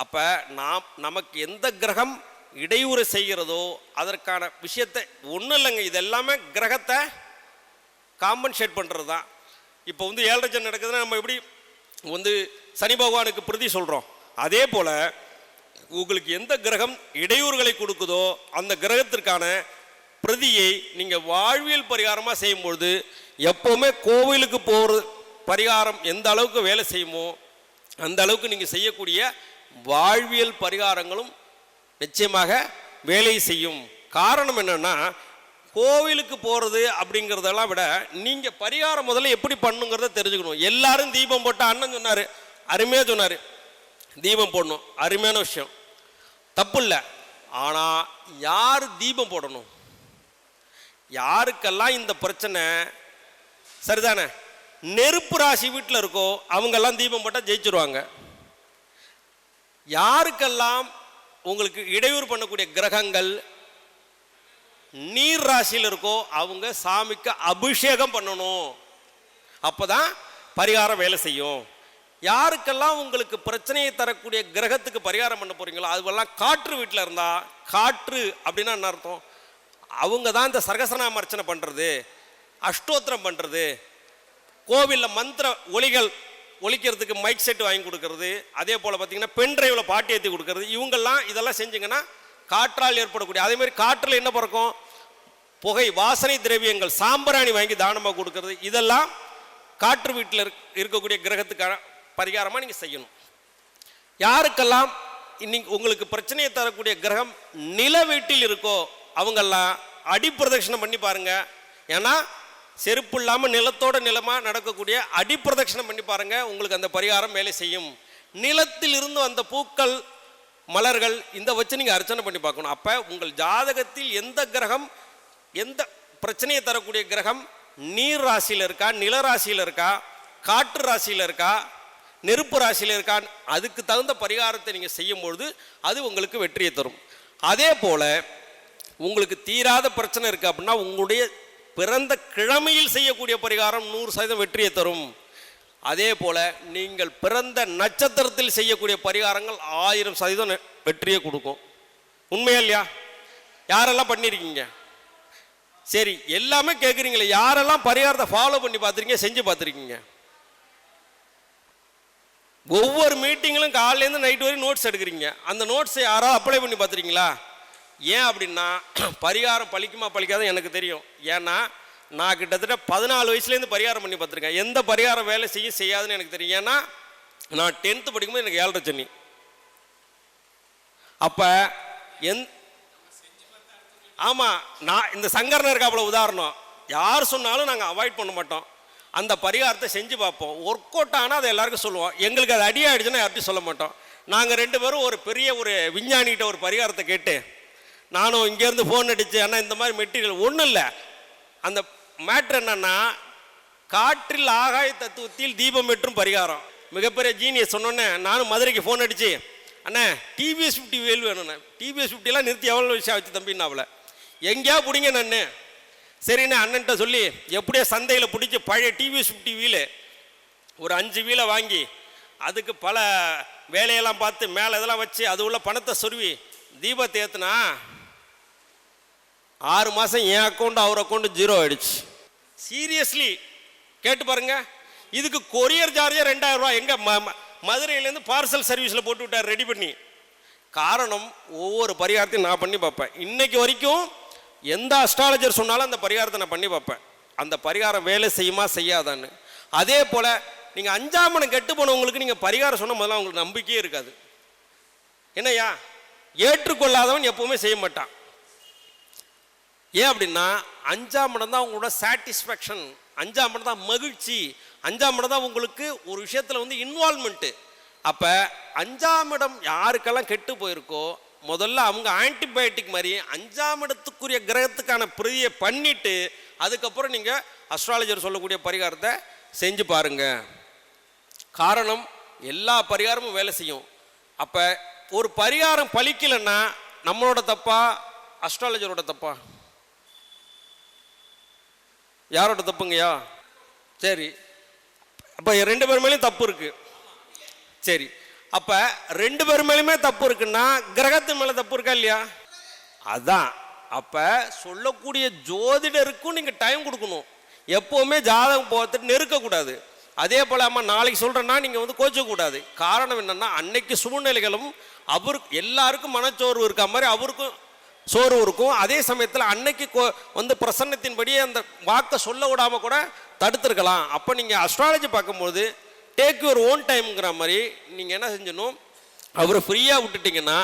அப்போ நமக்கு எந்த கிரகம் இடையூறு செய்கிறதோ அதற்கான விஷயத்தை ஒன்றும் இல்லைங்க, இது எல்லாமே கிரகத்தை காம்பன்சேட் பண்ணுறது தான். இப்போ 7:30 சனி நடக்குதுன்னா நம்ம எப்படி சனி பகவானுக்கு பிரதி சொல்கிறோம், அதே போல் உங்களுக்கு எந்த கிரகம் இடையூறுகளை கொடுக்குதோ அந்த கிரகத்திற்கான பிரதியை நீங்கள் வாழ்வியல் பரிகாரமாக செய்யும்பொழுது எப்போவுமே கோவிலுக்கு போகிற பரிகாரம் எந்த அளவுக்கு வேலை செய்யுமோ அந்த அளவுக்கு நீங்கள் செய்யக்கூடிய வாழ்வியல் பரிகாரங்களும் நிச்சயமாக வேலை செய்யும். காரணம் என்னென்னா, கோவிலுக்கு போகிறது அப்படிங்கிறதெல்லாம் விட நீங்கள் பரிகாரம் முதல்ல எப்படி பண்ணுங்கிறத தெரிஞ்சுக்கணும். எல்லாரும் தீபம் போட்டால் அண்ணன் சொன்னார், அருமையாக சொன்னார், தீபம் போடணும், அருமையான விஷயம், தப்பு இல்லை. ஆனால் யார் தீபம் போடணும்? யாருக்கெல்லாம் இந்த பிரச்சனை சரிதானே, நெருப்பு ராசி வீட்டில் இருக்கோ அவங்கெல்லாம் தீபம் போட்டால் ஜெயிச்சிருவாங்க. யாருக்கெல்லாம் உங்களுக்கு இடையூறு பண்ணக்கூடிய கிரகங்கள் நீர் ராசியில் இருக்கோ அவங்க சாமிக்கு அபிஷேகம் பண்ணணும், அப்போதான் பரிகாரம் வேலை செய்யும். யாருக்கெல்லாம் உங்களுக்கு பிரச்சனையை தரக்கூடிய கிரகத்துக்கு பரிகாரம் பண்ண போறீங்களோ அதுவெல்லாம் காற்று வீட்டில் இருந்தால், காற்று அப்படின்னா என்ன அர்த்தம், அவங்க தான் இந்த சர்கசநாம அர்ச்சனை பண்ணுறது, அஷ்டோத்திரம் பண்ணுறது, கோவிலில் மந்திர ஒலிகள் ஒலிக்கிறதுக்கு மைக் செட் வாங்கி கொடுக்கறது, அதே போல் பார்த்தீங்கன்னா பென் டிரைவில் பாட்டி ஏற்றி கொடுக்கறது, இவங்கெல்லாம் இதெல்லாம் செஞ்சிங்கன்னா காற்றால் ஏற்படக்கூடிய, அதேமாதிரி காற்றில் என்ன பிறக்கும், புகை வாசனை திரவியங்கள் சாம்பிராணி வாங்கி தானமாக கொடுக்கறது, இதெல்லாம் காற்று வீட்டில் இருக்கக்கூடிய கிரகத்துக்கான பரிகாரமாக நீங்கள் செய்யணும். யாருக்கெல்லாம் இன்னைக்கு உங்களுக்கு பிரச்சனையை தரக்கூடிய கிரகம் நில வீட்டில் இருக்கோ அவங்கெல்லாம் அடிப்பிரதட்சணம் பண்ணி பாருங்க. ஏன்னா செருப்பு இல்லாமல் நிலத்தோட நிலமாக நடக்கக்கூடிய அடிப்பிரதட்சணம் பண்ணி பாருங்க, உங்களுக்கு அந்த பரிகாரம் வேலை செய்யும். நிலத்தில் இருந்து அந்த பூக்கள் மலர்கள் இந்த வச்சு நீங்கள் அர்ச்சனை பண்ணி பார்க்கணும். அப்போ உங்கள் ஜாதகத்தில் எந்த கிரகம் எந்த பிரச்சனையை தரக்கூடிய கிரகம் நீர் ராசியில் இருக்கா, நில ராசியில் இருக்கா, காற்று ராசியில் இருக்கா, நெருப்பு ராசியில் இருக்கா, அதுக்கு தகுந்த பரிகாரத்தை நீங்கள் செய்யும்பொழுது அது உங்களுக்கு வெற்றியை தரும். அதே போல் உங்களுக்கு தீராத பிரச்சனை இருக்குது அப்படின்னா உங்களுடைய பிறந்த கிழமையில் செய்யக்கூடிய பரிகாரம் 100% வெற்றியை தரும். அதே போல் நீங்கள் பிறந்த நட்சத்திரத்தில் செய்யக்கூடிய பரிகாரங்கள் 1000% வெற்றியை கொடுக்கும். உண்மையா இல்லையா? யாரெல்லாம் பண்ணியிருக்கீங்க? சரி, எல்லாமே கேட்குறீங்களே, யாரெல்லாம் பரிகாரத்தை ஃபாலோ பண்ணி பார்த்துருக்கீங்க, செஞ்சு பார்த்துருக்கீங்க? ஒவ்வொரு மீட்டிங்கிலும் காலையிலேருந்து நைட் வரைக்கும் நோட்ஸ் எடுக்கிறீங்க, அந்த நோட்ஸை யாராவது அப்ளை பண்ணி பார்த்துருக்கீங்களா? ஏன் அப்படின்னா பரிகாரம் பழிக்குமா பழிக்காத எனக்கு தெரியும். ஏன்னா நான் கிட்டத்தட்ட 14 வயசுலேருந்து பரிகாரம் பண்ணி பார்த்துருக்கேன். எந்த பரிகாரம் வேலை செய்யாதுன்னு எனக்கு தெரியும். ஏன்னா நான் 10th படிக்கும்போது எனக்கு 7:30 சனி. அப்போ ஆமாம், நான் இந்த சங்கரன் இருக்காப்புல உதாரணம், யார் சொன்னாலும் நாங்கள் அவாய்ட் பண்ண மாட்டோம். அந்த பரிகாரத்தை செஞ்சு பார்ப்போம். ஒர்க் அவுட் ஆனால் அதை எல்லாருக்கும் சொல்லுவோம். எங்களுக்கு அது அடியாகிடுச்சுன்னா யார்ட்டையும் சொல்ல மாட்டோம். நாங்கள் 2 பேரும் ஒரு பெரிய ஒரு விஞ்ஞானிகிட்ட ஒரு பரிகாரத்தை கேட்டு, நானும் இங்கேருந்து ஃபோன் அடித்து, ஆனால் இந்த மாதிரி மெட்டீரியல் ஒன்றும் இல்லை. அந்த மேட்ரு என்னன்னா, காற்றில் ஆகாய தத்துவத்தில் தீபம் ஏற்றும் பரிகாரம். மிகப்பெரிய ஜீனியஸ் சொன்னோன்னே நானும் மதுரைக்கு ஃபோன் அடித்து, அண்ணே டிவிஎஸ் 50 வேல் வேணுண்ணே. டிவிஎஸ் 50 நிறுத்தி எவ்வளோ விஷயம் ஆச்சு தம்பின்னு அவளை எங்கேயா பிடிங்க நன்னு. சரிண்ணே அண்ணன்ட்ட சொல்லி எப்படியோ சந்தையில் பிடிச்சி பழைய டிவிஎஸ் 50 வீலு ஒரு 5 வீலை வாங்கி அதுக்கு பல வேலையெல்லாம் பார்த்து மேலே இதெல்லாம் வச்சு அது உள்ள பணத்தை சொருவி தீபத்தை ஏற்றுனா 6 மாதம் என் அக்கௌண்ட் அவர் அக்கௌண்ட் 0 ஆயிடுச்சு. சீரியஸ்லி கேட்டு பாருங்க. இதுக்கு கொரியர் சார்ஜே 2000 ரூபா. எங்க மதுரையிலேருந்து பார்சல் சர்வீஸில் போட்டு விட்டார் ரெடி பண்ணி. காரணம், ஒவ்வொரு பரிகாரத்தையும் நான் பண்ணி பார்ப்பேன். இன்னைக்கு வரைக்கும் எந்த அஸ்ட்ராலஜர் சொன்னாலும் அந்த பரிகாரத்தை நான் பண்ணி பார்ப்பேன். அந்த பரிகாரம் வேலை செய்யுமா செய்யாதான்னு. அதே போல் நீங்கள் 5ஆம் இடம் கெட்டு போனவங்களுக்கு நீங்கள் பரிகாரம் சொன்ன முதல்ல அவங்களுக்கு நம்பிக்கையே இருக்காது. என்னையா ஏற்றுக்கொள்ளாதவன் எப்பவுமே செய்ய மாட்டான். ஏன் அப்படின்னா 5ஆம் இடம் தான் உங்களோட சாட்டிஸ்ஃபேக்ஷன், 5ஆம் இடம் தான் மகிழ்ச்சி, 5ஆம் இடம் தான் உங்களுக்கு ஒரு விஷயத்தில் வந்து இன்வால்மெண்ட்டு. அப்போ 5ஆம் இடம் யாருக்கெல்லாம் கெட்டு போயிருக்கோ முதல்ல அவங்க ஆன்டிபயோட்டிக் மாதிரி 5ஆம் இடத்துக்குரிய கிரகத்துக்கான பிரதியை பண்ணிட்டு அதுக்கப்புறம் நீங்கள் அஸ்ட்ராலஜர் சொல்லக்கூடிய பரிகாரத்தை செஞ்சு பாருங்க. காரணம், எல்லா பரிகாரமும் வேலை செய்யும். அப்போ ஒரு பரிகாரம் பலிக்கலைன்னா நம்மளோட தப்பா அஸ்ட்ராலஜரோட தப்பா? யாரோட தப்புங்கய்யா? சரி, அப்போ 2 பேர் மேலேயும் தப்பு இருக்கு. சரி, அப்போ 2 பேர் மேலுமே தப்பு இருக்குன்னா கிரகத்து மேலே தப்பு இருக்கா இல்லையா? அதான். அப்போ சொல்லக்கூடிய ஜோதிடருக்கும் நீங்கள் டைம் கொடுக்கணும். எப்போவுமே ஜாதகம் போகிறதுக்கு நெருக்கக்கூடாது. அதே போல் அம்மா நாளைக்கு சொல்கிறேன்னா நீங்கள் வந்து கோச்சக்கூடாது. காரணம் என்னென்னா, அன்னைக்கு சூழ்நிலைகளும் அவருக்கு எல்லாருக்கும் மனச்சோர்வு இருக்க மாதிரி அவருக்கும் சோர்வு இருக்கும். அதே சமயத்தில் அன்னைக்கு வந்து பிரசன்னத்தின்படியே அந்த வாக்கை சொல்ல விடாமல் கூட தடுத்துருக்கலாம். அப்போ நீங்கள் அஸ்ட்ராலஜி பார்க்கும்போது டேக் யுவர் ஓன் டைம்ங்கிற மாதிரி நீங்கள் என்ன செஞ்சணும், அவரை ஃப்ரீயாக விட்டுட்டிங்கன்னா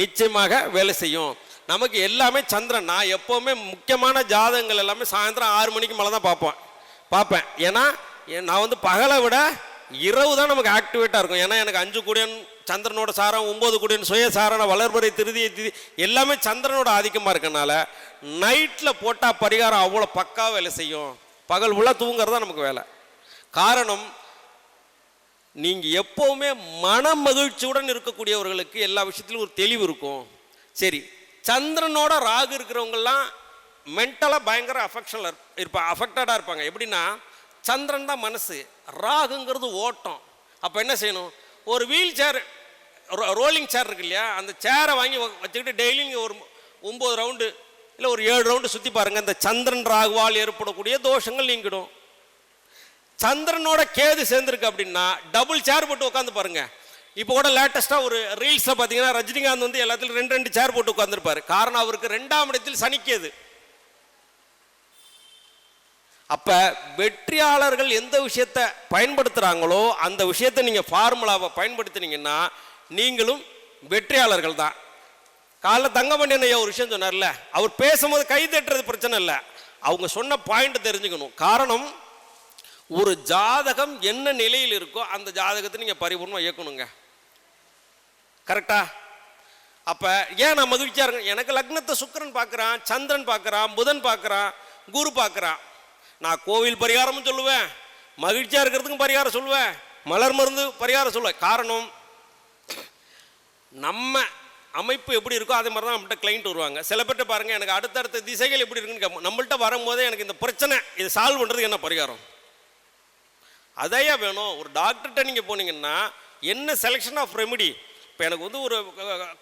நிச்சயமாக வேலை செய்யும். நமக்கு எல்லாமே சந்திரன். நான் எப்போவுமே முக்கியமான ஜாதகங்கள் எல்லாமே சாயந்தரம் 6 மணிக்கு மேலே தான் பார்ப்பேன். ஏன்னா நான் வந்து பகலை விட இரவு தான் நமக்கு ஆக்டிவேட்டாக இருக்கும். ஏன்னா எனக்கு 5 கூடியன் சந்திரனோட சாரம், 9 கூடியன் சுய சாரண வளர்பறை திருதியை திதி எல்லாமே சந்திரனோட ஆதிக்கமாக இருக்கனால நைட்டில் போட்டால் பரிகாரம் அவ்வளோ பக்காவாக வேலை செய்யும். பகல் உள்ள தூங்குறது தான் நமக்கு வேலை. காரணம், நீங்கள் எப்போவுமே மன மகிழ்ச்சியுடன் இருக்கக்கூடியவர்களுக்கு எல்லா விஷயத்திலும் ஒரு தெளிவு இருக்கும். சரி, சந்திரனோட ராகு இருக்கிறவங்கெல்லாம் மென்டலாக பயங்கர அஃபெக்டடாக இருப்பாங்க. எப்படின்னா, சந்திரன் தான் மனசு, ராகுங்கிறது ஓட்டம். அப்போ என்ன செய்யணும், ஒரு வீல் சேர், ரோலிங் சேர் இருக்கு இல்லையா, அந்த சேரை வாங்கி வச்சுக்கிட்டு டெய்லி நீங்கள் ஒரு 9 ரவுண்டு இல்லை ஒரு 7 ரவுண்டு சுற்றி பாருங்கள். இந்த சந்திரன் ராகுவால் ஏற்படக்கூடிய தோஷங்கள் நீங்கிடும். சந்திரனோட கேது சேர்ந்துருக்கு அப்படின்னா டபுள் சேர் போட்டு உட்காந்து பாருங்க. இப்போ கூட லேட்டஸ்ட்டாக ஒரு ரீல்ஸில் பார்த்தீங்கன்னா ரஜினிகாந்த் வந்து எல்லாத்துலையும் 2 சேர் போட்டு உட்காந்துருப்பாரு. காரணம், அவருக்கு 2ஆம் இடத்தில் சனிக்கேது. அப்போ வெற்றியாளர்கள் எந்த விஷயத்தை பயன்படுத்துகிறாங்களோ அந்த விஷயத்தை நீங்கள் ஃபார்முலாவை பயன்படுத்தினீங்கன்னா நீங்களும் வெற்றியாளர்கள் தான். காலைல தங்கமணியன் ஐயா ஒரு விஷயம் சொன்னார்ல, அவர் பேசும்போது கை தட்டுறது பிரச்சனை இல்லை, அவங்க சொன்ன பாயிண்ட் தெரிஞ்சுக்கணும். காரணம், ஒரு ஜாதகம் என்ன நிலையில் இருக்கோ அந்த ஜாதகத்தை நீங்கள் பரிபூர்ணமாக இயக்கணுங்க. கரெக்டா? அப்போ ஏன் நான் மகிழ்ச்சியாக இருக்கேன், எனக்கு லக்னத்தை சுக்கிரன் பார்க்குறான், சந்திரன் பார்க்குறான், புதன் பார்க்குறான், குரு பார்க்குறான். நான் கோவில் பரிகாரமும் சொல்லுவேன், மகிழ்ச்சியாக இருக்கிறதுக்கும் பரிகாரம் சொல்லுவேன், மலர் மருந்து பரிகாரம் சொல்லுவேன். காரணம், நம்ம அமைப்பு எப்படி இருக்கோ அதே மாதிரி தான் நம்மகிட்ட கிளைண்ட் வருவாங்க. சில பேர்ட்ட பாருங்கள், எனக்கு அடுத்தடுத்த திசைகள் எப்படி இருக்குன்னு நம்மள்கிட்ட வரும்போதே எனக்கு இந்த பிரச்சனை இதை சால்வ் பண்ணுறதுக்கு என்ன பரிகாரம் அதையா வேணும். ஒரு டாக்டர்கிட்ட நீங்கள் போனீங்கன்னா என்ன செலெக்ஷன் ஆஃப் ரெமிடி, இப்போ எனக்கு வந்து ஒரு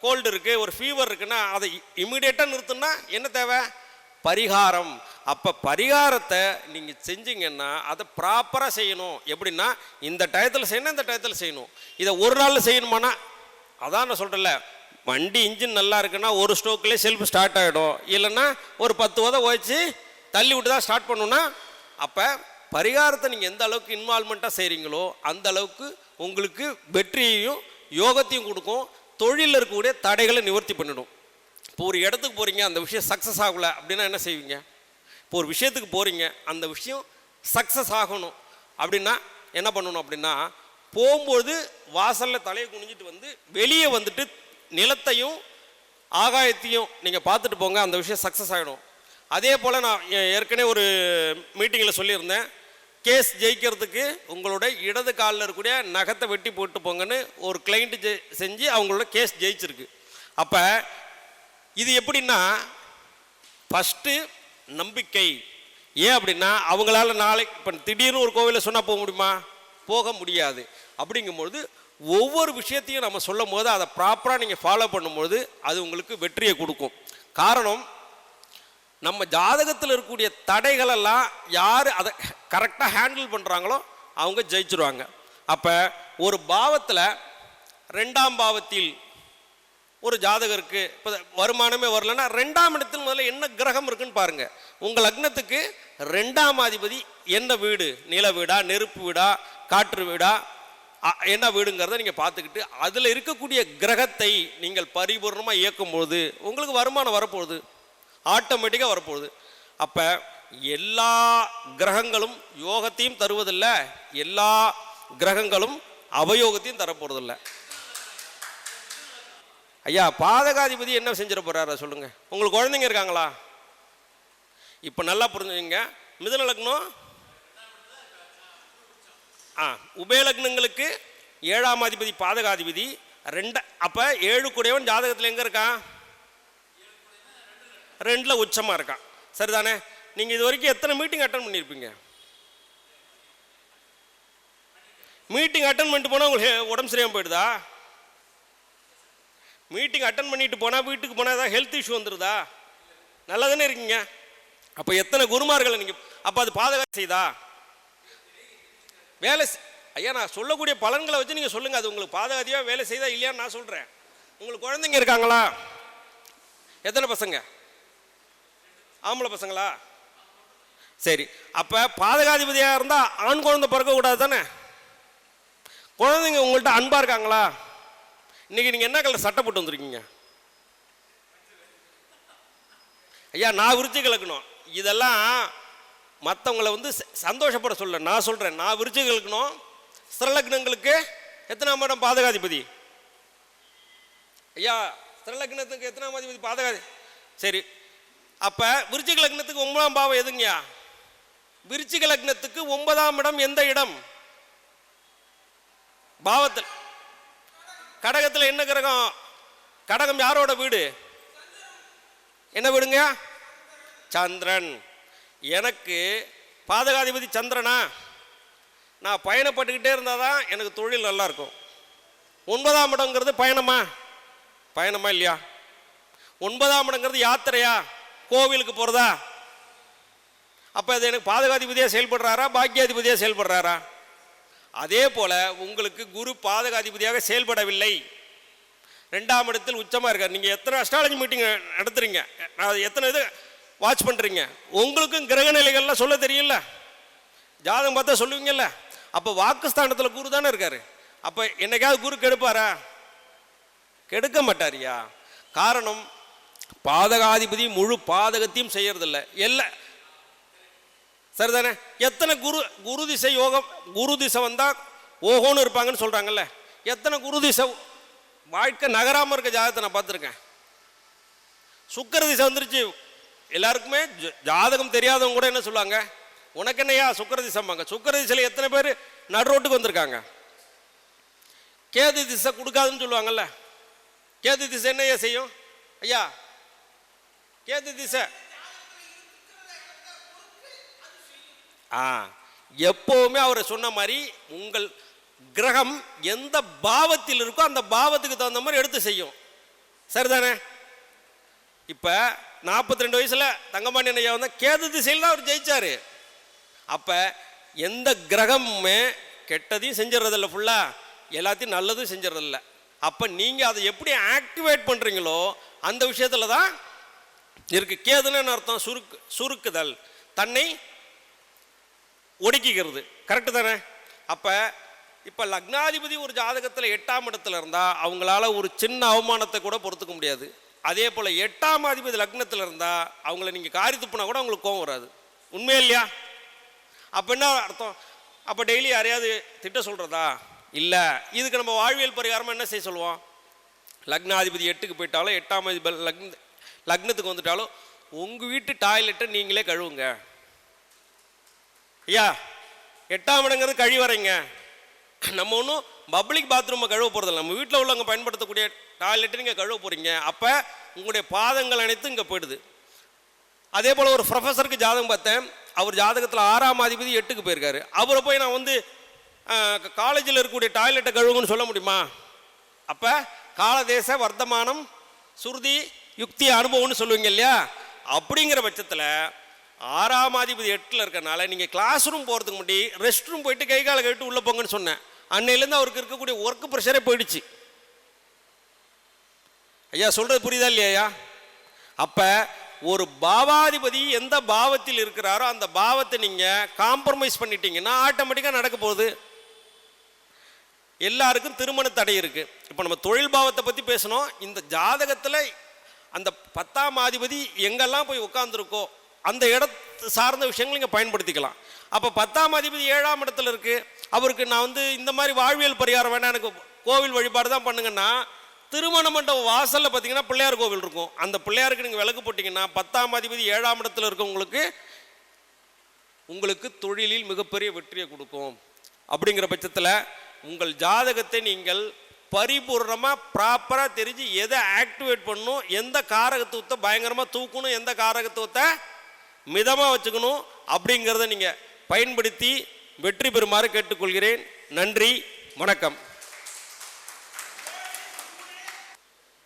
கோல்டு இருக்குது, ஒரு ஃபீவர் இருக்குன்னா அதை இமீடியட்டாக நிறுத்துன்னா என்ன தேவை, பரிகாரம். அப்போ பரிகாரத்தை நீங்கள் செஞ்சீங்கன்னா அதை ப்ராப்பராக செய்யணும். எப்படின்னா, இந்த டயத்தில் செய்யணும், இந்த டயத்தில் செய்யணும். இதை ஒரு நாளில் செய்யணுமானா, அதான் நான் சொல்கிறேன்ல, வண்டி இன்ஜின் நல்லா இருக்குன்னா ஒரு ஸ்ட்ரோக்லேயே செல்ஃப் ஸ்டார்ட் ஆகிடும். இல்லைன்னா ஒரு 10 உதை வச்சு தள்ளி விட்டு தான் ஸ்டார்ட் பண்ணணும்னா, அப்போ பரிகாரத்தை நீங்கள் எந்த அளவுக்கு இன்வால்மெண்ட்டாக செய்கிறீங்களோ அந்த அளவுக்கு உங்களுக்கு வெற்றியையும் யோகத்தையும் கொடுக்கும். தொழிலில் இருக்கக்கூடிய தடைகளை நிவர்த்தி பண்ணிடும். இப்போ ஒரு இடத்துக்கு போகிறீங்க, அந்த விஷயம் சக்ஸஸ் ஆகலை அப்படின்னா என்ன செய்வீங்க? இப்போ ஒரு விஷயத்துக்கு போகிறீங்க, அந்த விஷயம் சக்ஸஸ் ஆகணும், அப்படின்னா என்ன பண்ணணும் அப்படின்னா, போகும்போது வாசலில் தலையை குனிஞ்சிட்டு வந்து வெளியே வந்துட்டு நிலத்தையும் ஆகாயத்தையும் நீங்கள் பார்த்துட்டு போங்க, அந்த விஷயம் சக்ஸஸ் ஆகிடும். அதே போல் நான் ஏற்கனவே ஒரு மீட்டிங்கில் சொல்லியிருந்தேன், கேஸ் ஜெயிக்கிறதுக்கு உங்களோட இடது காலில் இருக்கக்கூடிய நகத்தை வெட்டி போட்டு போங்கன்னு ஒரு கிளைண்ட்டு செஞ்சு அவங்களோட கேஸ் ஜெயிச்சிருக்கு. அப்போ இது எப்படின்னா, ஃபஸ்ட்டு நம்பிக்கை. ஏன் அப்படின்னா, அவங்களால நாளைக்கு இப்போ திடீர்னு ஒரு கோவிலில் சொன்னால் போக முடியுமா? போக முடியாது. அப்படிங்கும்பொழுது ஒவ்வொரு விஷயத்தையும் நம்ம சொல்லும் போது அதை ப்ராப்பராக நீங்கள் ஃபாலோ பண்ணும்போது அது உங்களுக்கு வெற்றியை கொடுக்கும். காரணம், நம்ம ஜாதகத்தில் இருக்கக்கூடிய தடைகளெல்லாம் யார் அதை கரெக்டாக ஹேண்டில் பண்ணுறாங்களோ அவங்க ஜெயிச்சிருவாங்க. அப்போ ஒரு பாவத்தில் 2ஆம் பாவத்தில் ஒரு ஜாதகருக்கு இப்போ வருமானமே வரலன்னா 2ஆம் இடத்தில் முதல்ல என்ன கிரகம் இருக்குன்னு பாருங்கள். உங்கள் லக்னத்துக்கு 2ஆம் அதிபதி என்ன வீடு, நில வீடா, நெருப்பு வீடா, காற்று வீடா, என்ன வீடுங்கிறத நீங்கள் பார்த்துக்கிட்டு அதில் இருக்கக்கூடிய கிரகத்தை நீங்கள் பரிபூர்ணமாக இயக்கும்போது உங்களுக்கு வருமானம் வரப்போகுது, ஆட்டோமேட்டிக்காக வரப்போகுது. அப்போ எல்லா கிரகங்களும் யோகத்தையும் தருவதில்லை, எல்லா கிரகங்களும் அவயோகத்தையும் தரப்போறதில்லை. ஐயா, பாதகாதிபதி என்ன செஞ்சிட போறாரா சொல்லுங்க. உங்களுக்கு குழந்தைங்க இருக்காங்களா? இப்போ நல்லா புரிஞ்சுங்க. மிதுன லக்னம், உபயலக்னங்களுக்கு 7ஆம் அதிபதி பாதகாதிபதி 2. அப்போ 7 கூடையவன் ஜாதகத்தில் எங்கே இருக்கான்? 2ல் உச்சமாக இருக்கான். சரிதானே? நீங்கள் இது வரைக்கும் எத்தனை மீட்டிங் அட்டன் பண்ணியிருப்பீங்க? மீட்டிங் அட்டன் பண்ணிட்டு போனால் உங்களுக்கு உடம்பு சரியாக போயிடுதா? மீட்டிங் அட்டன் பண்ணிட்டு போனால் வீட்டுக்கு போனால் ஏதாவது ஹெல்த் இஷ்யூ வந்துடுதா? நல்லா தானே இருக்கீங்க. அப்போ எத்தனை குருமார்களை நீங்கள், அப்போ அது பாதகம் செய்தா? வேலை ஐயா, நான் சொல்லக்கூடிய பலன்களை வச்சு நீங்கள் சொல்லுங்கள், அது உங்களுக்கு பாதகாதியாக வேலை செய்தா இல்லையான்னு நான் சொல்கிறேன். உங்களுக்கு குழந்தைங்க இருக்காங்களா? எத்தனை பசங்க? ஆம்பளை பசங்களா? சரி. அப்போ பாதகாதிபதியாக இருந்தால் ஆண் குழந்தை பிறக்கக்கூடாது தானே? குழந்தைங்க உங்கள்கிட்ட அன்பாக இருக்காங்களா? இன்னைக்கு நீங்கள் என்ன கலர் சட்டை போட்டு வந்திருக்கீங்க? ஐயா, நான் விருச்சிக லக்னம். இதெல்லாம் மற்றவங்களை வந்து சந்தோஷப்பட சொல்ல நான் சொல்கிறேன். நான் விருச்சிக லக்னம். ஸ்திரலக்னங்களுக்கு எத்தனாம் இடம் பாதகாதிபதி? ஐயா, ஸ்திரலக்னத்துக்கு எத்தனாம் அதிபதி பாதகாதி? சரி. அப்போ விருச்சிக லக்னத்துக்கு 9ஆம் பாவம் எதுங்கய்யா? விருச்சிக லக்னத்துக்கு 9ஆம் இடம் எந்த இடம்? பாவத்தில். கடகத்தில் என்ன கிரகம்? கடகம் யாரோட வீடு? என்ன வீடுங்க? சந்திரன். எனக்கு பாதகாதிபதி சந்திரனா? நான் பயணப்பட்டுக்கிட்டே இருந்தால் தான் எனக்கு தொழில் நல்லா இருக்கும். 9ஆம் இடங்கிறது பயணமா? பயணமா இல்லையா? 9ஆம் இடங்கிறது யாத்திரையா, கோவிலுக்கு போகிறதா? அப்போ அது எனக்கு பாதகாதிபதியாக செயல்படுறாரா, பாக்கியாதிபதியாக செயல்படுறாரா? அதே போல் உங்களுக்கு குரு பாதகாதிபதியாக செயல்படவில்லை, 2ஆம் இடத்தில் உச்சமாக இருக்கார். நீங்கள் எத்தனை அஸ்ட்ராலஜி மீட்டிங் நடத்துறீங்க, எத்தனை இது வாட்ச் பண்ணுறீங்க, உங்களுக்கும் கிரக நிலைகள்லாம் சொல்ல தெரியல, ஜாதகம் பார்த்தா சொல்லுவீங்கல்ல. அப்போ வாக்குஸ்தானத்தில் குரு தானே இருக்காரு. அப்போ என்னைக்காவது குரு கெடுப்பாரா? கெடுக்க மாட்டாரியா? காரணம், பாதகாதிபதி முழு பாதகத்தையும் செய்யறதில்ல. எல்லாம் சரிதானே? எத்தனை குரு திசை யோகம், குரு திசை வந்தால் ஓஹோன்னு இருப்பாங்கன்னு சொல்கிறாங்கல்ல. எத்தனை குரு திசை வாழ்க்கை நகராமல் இருக்க ஜாதகத்தை நான் பார்த்துருக்கேன். சுக்கிர திசை வந்துருச்சு, எல்லாருக்குமே ஜாதகம் தெரியாதவங்க கூட என்ன சொல்லுவாங்க, உனக்கு என்னையா சுக்கிர திசைம்பாங்க. சுக்கிர திசையில் எத்தனை பேர் நடுரோட்டுக்கு வந்திருக்காங்க. கேது திசை கொடுக்காதுன்னு சொல்லுவாங்கல்ல. கேது திசை என்னையா செய்யும் ஐயா? கேது திசை எப்பவுமே அவரை சொன்ன மாதிரி உங்கள் கிரகம் எந்த பாவத்தில் இருக்கோ அந்த பாவத்துக்கு தகுந்த மாதிரி எடுத்து செய்யும். சரிதானே? இப்போ 42 வயசுல தங்கமணி ஐயா வந்தால் கேது திசையில் தான் அவர் ஜெயிச்சாரு. அப்போ எந்த கிரகமுமே கெட்டதையும் செஞ்சிடறதில்ல, ஃபுல்லாக எல்லாத்தையும் நல்லதும் செஞ்சிடறதில்ல. அப்போ நீங்கள் அதை எப்படி ஆக்டிவேட் பண்ணுறீங்களோ அந்த விஷயத்தில் தான் இருக்கு. கேதுன்னு அர்த்தம் சுருக்குதல், தன்னை ஒடுக்கிக்கிறது. கரெக்டு தானே? அப்போ இப்போ லக்னாதிபதி ஒரு ஜாதகத்தில் 8ஆம் இடத்துல இருந்தால் அவங்களால ஒரு சின்ன அவமானத்தை கூட பொறுத்துக்க முடியாது. அதே போல் 8ஆம் அதிபதி லக்னத்தில் இருந்தால் அவங்கள நீங்கள் காரி துப்புனா கூட அவங்களுக்கு கோவம் வராது. உண்மையா இல்லையா? அப்போ என்ன அர்த்தம்? அப்போ டெய்லி யாரையாவது திட்ட சொல்கிறதா? இல்லை. இதுக்கு நம்ம வாழ்வியல் பரிகாரமாக என்ன செய்ய சொல்லுவோம்? லக்னாதிபதி 8க்கு போயிட்டாலும் 8ஆம் அதிபதி லக்னத்துக்கு வந்துட்டாலும் உங்கள் வீட்டு டாய்லெட்டை நீங்களே கழுவுங்க. ஐயா 8ஆம் இடங்கிறது கழிவறைங்க. நம்ம ஒன்றும் பப்ளிக் பாத்ரூமை கழுவ போகிறதில்ல, நம்ம வீட்டில் உள்ளவங்க பயன்படுத்தக்கூடிய டாய்லெட்டை நீங்கள் கழுவ போகிறீங்க. அப்போ உங்களுடைய பாதங்கள் அனைத்தும் இங்கே போயிடுது. அதே போல் ஒரு ப்ரொஃபஸருக்கு ஜாதகம் பார்த்தேன். அவர் ஜாதகத்தில் 6ஆம் அதிபதி 8க்கு போயிருக்காரு. அவரை போய் நான் வந்து காலேஜில் இருக்கக்கூடிய டாய்லெட்டை கழுவுங்கன்னு சொல்ல முடியுமா? அப்போ காலதேச வர்த்தமானம் சுருதி யுக்தி அனுபவம்னு சொல்லுவீங்க இல்லையா? அப்படிங்கிற பட்சத்தில் 6ஆம் அதிபதி 8ல் இருக்கனால நீங்கள் கிளாஸ் ரூம் போகிறதுக்கு முன்னாடி ரெஸ்ட் ரூம் போயிட்டு கை காலை கழிட்டு உள்ளே போங்கன்னு சொன்னேன். அன்னையிலேருந்து அவருக்கு இருக்கக்கூடிய ஒர்க் ப்ரெஷரே போயிடுச்சு. ஐயா சொல்கிறது புரியுதா இல்லையா? அப்போ ஒரு பாவாதிபதி எந்த பாவத்தில் இருக்கிறாரோ அந்த பாவத்தை நீங்கள் காம்ப்ரமைஸ் பண்ணிட்டீங்கன்னா ஆட்டோமேட்டிக்காக நடக்க போகுது. எல்லாருக்கும் திருமண தடை இருக்குது. இப்போ நம்ம தொழில் பாவத்தை பற்றி பேசணும். இந்த ஜாதகத்தில் அந்த 10ஆம் அதிபதி எங்கெல்லாம் போய் உட்காந்துருக்கோ அந்த இடத்து சார்ந்த விஷயங்கள் நீங்கள் பயன்படுத்திக்கலாம். அப்போ 10ஆம் அதிபதி 7ஆம் இடத்துல இருக்குது. அவருக்கு நான் வந்து இந்த மாதிரி வாழ்வியல் பரிகாரம் வேண்டாம், எனக்கு கோவில் வழிபாடு தான் பண்ணுங்கன்னா, திருமண மண்டபம் வாசலில் பார்த்தீங்கன்னா பிள்ளையார் கோவில் இருக்கும். அந்த பிள்ளையாருக்கு நீங்கள் விளக்கு போட்டிங்கன்னா 10ஆம் அதிபதி 7ஆம் இடத்துல இருக்கவங்களுக்கு உங்களுக்கு தொழிலில் மிகப்பெரிய வெற்றியை கொடுக்கும். அப்படிங்கிற பட்சத்தில் உங்கள் ஜாதகத்தை நீங்கள் பரிபூர்ணமாக ப்ராப்பராக தெரிஞ்சு எதை ஆக்டிவேட் பண்ணணும், எந்த காரகத்துவத்தை பயங்கரமாக தூக்கணும், எந்த காரகத்துவத்தை மிதமாக வச்சுக்கணும் அப்படிங்கிறத நீங்கள் பயன்படுத்தி வெற்றி பெறுமாறு கேட்டுக்கொள்கிறேன். நன்றி, வணக்கம்.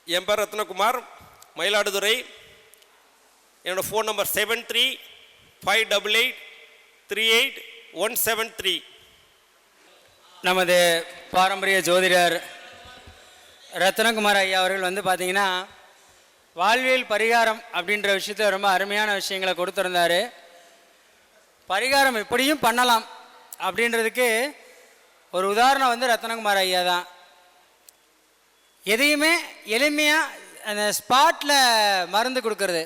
என் பேர் ரத்னகுமார், மயிலாடுதுறை. என்னோடய ஃபோன் நம்பர் 7358838173. நமது பாரம்பரிய ஜோதிடர் ரத்னகுமார் ஐயா அவர்கள் வந்து பார்த்திங்கன்னா வாழ்வியல் பரிகாரம் அப்படின்ற விஷயத்தில் ரொம்ப அருமையான விஷயங்களை கொடுத்துருந்தார். பரிகாரம் எப்படியும் பண்ணலாம் அப்படின்றதுக்கு ஒரு உதாரணம் வந்து ரத்னகுமார் ஐயா தான். எதையுமே எளிமையாக அந்த ஸ்பாட்டில் மருந்து கொடுக்கறது.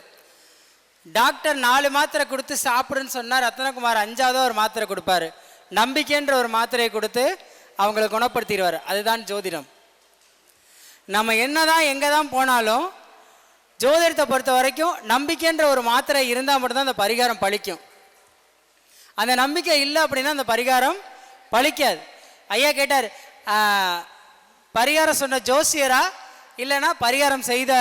டாக்டர் 4 மாத்திரை கொடுத்து சாப்பிடுன்னு சொன்னால் ரத்னகுமார் 5ஆவது ஒரு மாத்திரை கொடுப்பார். நம்பிக்கைன்ற ஒரு மாத்திரையை கொடுத்து அவங்களை குணப்படுத்திடுவார். அதுதான் ஜோதிடம். நம்ம என்ன தான் எங்கே தான் போனாலும் ஜோதிடத்தை பொறுத்த வரைக்கும் நம்பிக்கைன்ற ஒரு மாத்திரை இருந்தால் மட்டும்தான் அந்த பரிகாரம் பலிக்கும். அந்த நம்பிக்கை இல்லை அப்படின்னா அந்த பரிகாரம் பலிக்காது. ஐயா கேட்டார், பரிகாரம் சொன்ன ஜோசியரா இல்லைன்னா பரிகாரம் செய்த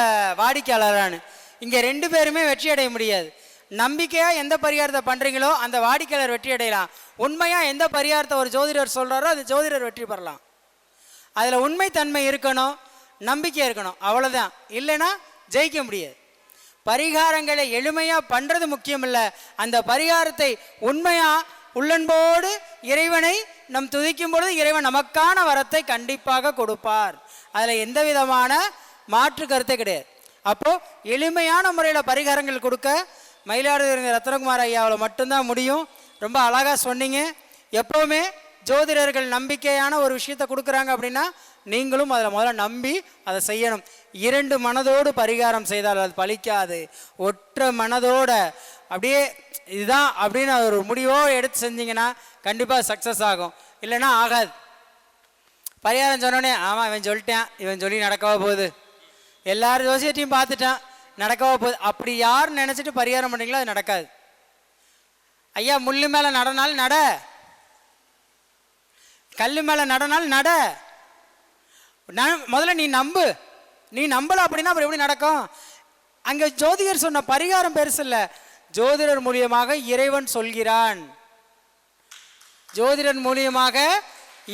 வாடிக்கையாளரான்னு. இங்கே 2 பேருமே வெற்றி அடைய முடியாது. நம்பிக்கையாக எந்த பரிகாரத்தை பண்ணுறீங்களோ அந்த வாடிக்கையாளர் வெற்றி அடையலாம். உண்மையாக எந்த பரிகாரத்தை ஒரு ஜோதிடர் சொல்கிறாரோ அது ஜோதிடர் வெற்றி பெறலாம். அதில் உண்மைத்தன்மை இருக்கணும், நம்பிக்கை இருக்கணும், அவ்வளோதான். இல்லைன்னா ஜெயிக்க முடியாது. பரிகாரங்களை எளிமையாக பண்ணுறது முக்கியம் இல்லை, அந்த பரிகாரத்தை உண்மையாக உள்ளன்போடு இறைவனை நம் துதிக்கும் பொழுது இறைவன் நமக்கான வரத்தை கண்டிப்பாக கொடுப்பார். அதில் எந்த விதமான மாற்று கருத்தே கிடையாது. அப்போது எளிமையான முறையில் பரிகாரங்கள் கொடுக்க மயிலாடுதுறை ரத்னகுமார் ஐயாவில் மட்டும்தான் முடியும். ரொம்ப அழகாக சொன்னீங்க. எப்போவுமே ஜோதிடர்கள் நம்பிக்கையான ஒரு விஷயத்தை கொடுக்குறாங்க அப்படின்னா நீங்களும் அதில் முதல்ல நம்பி அதை செய்யணும். 2 மனதோடு பரிகாரம் செய்தால் அது பலிக்காது. ஒற்றை மனதோட அப்படியே இதுதான் அப்படின்னு ஒரு முடிவோடு எடுத்து செஞ்சிங்கன்னா கண்டிப்பாக சக்ஸஸ் ஆகும். இல்லைன்னா ஆகாது. பரிகாரம் சொன்னோடனே ஆமாம் இவன் சொல்லிட்டான், இவன் சொல்லி நடக்கவா போகுது, எல்லாரும் ஜோசியத்தையும் பார்த்துட்டான் நடக்கவா போகுது, அப்படி யார் நினச்சிட்டு பரிகாரம் பண்ணுறீங்களோ அது நடக்காது. ஐயா முள்ளு மேலே நடனாலும் நட, கல் மேலே நடனாலும் நட. முதல்ல நீ நம்பு. நீ நம்பல அப்படின்னா அப்புறம் எப்படி நடக்கும்? அங்கே ஜோதிடர் சொன்ன பரிகாரம் பெருசு இல்லை, ஜோதிடர் மூலியமாக இறைவன் சொல்கிறான். ஜோதிடர் மூலியமாக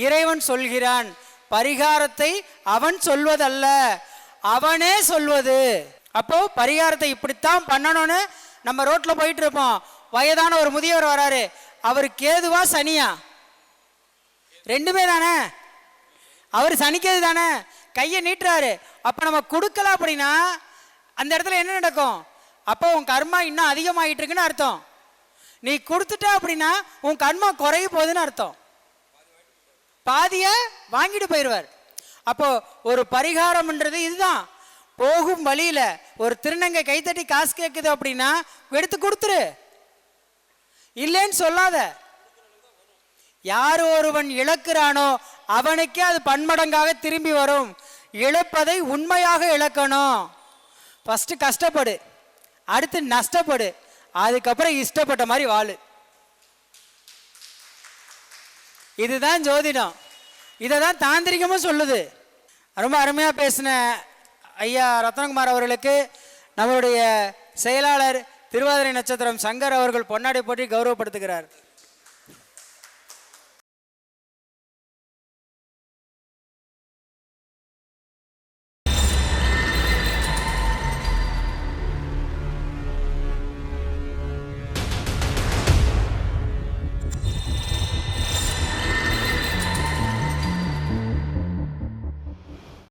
இறைவன் சொல்கிறான். பரிகாரத்தை அவன் சொல்வதல்ல, அவனே சொல்வது. அப்போ பரிகாரத்தை இப்படித்தான் பண்ணணும்னு நம்ம ரோட்ல போயிட்டு இருப்போம். வயதான ஒரு முதியவர் வராரு, அவர் கேதுவா சனியா? 2மே தானே. அவர் சனிக்கேது தானே. கையை நீட்டுறாரு. அப்போ நம்ம கொடுக்கல அப்படின்னா அந்த இடத்துல என்ன நடக்கும்? அப்போ உன் கர்மா இன்னும் அதிகமாகிட்டு இருக்குன்னு அர்த்தம். நீ கொடுத்துட்ட அப்படின்னா உன் கர்மா குறைய போகுதுன்னு அர்த்தம். பாதிய வாங்கிட்டு போயிடுவார். அப்போ ஒரு பரிகாரம்ன்றது இதுதான். போகும் வழியில ஒரு திருநங்கை கைத்தட்டி காசு கேட்குது அப்படின்னா எடுத்து கொடுத்துரு, இல்லைன்னு சொல்லாத. யார் ஒருவன் இழக்கிறானோ அவனுக்கே அது பன்மடங்காக திரும்பி வரும். இழப்பதை உண்மையாக இழக்கணும். ஃபஸ்ட்டு கஷ்டப்படு, அடுத்து நஷ்டப்படு, அதுக்கப்புறம் இஷ்டப்பட்ட மாதிரி வாழு. இதுதான் ஜோதிடம். இதை தான் தாந்திரிகமும் சொல்லுது. ரொம்ப அருமையாக பேசின ஐயா ரத்னகுமார் அவர்களுக்கு நம்மளுடைய செயலாளர் திருவாதிரை நட்சத்திரம் சங்கர் அவர்கள் பொன்னாடை போட்டி கௌரவப்படுத்துகிறார்.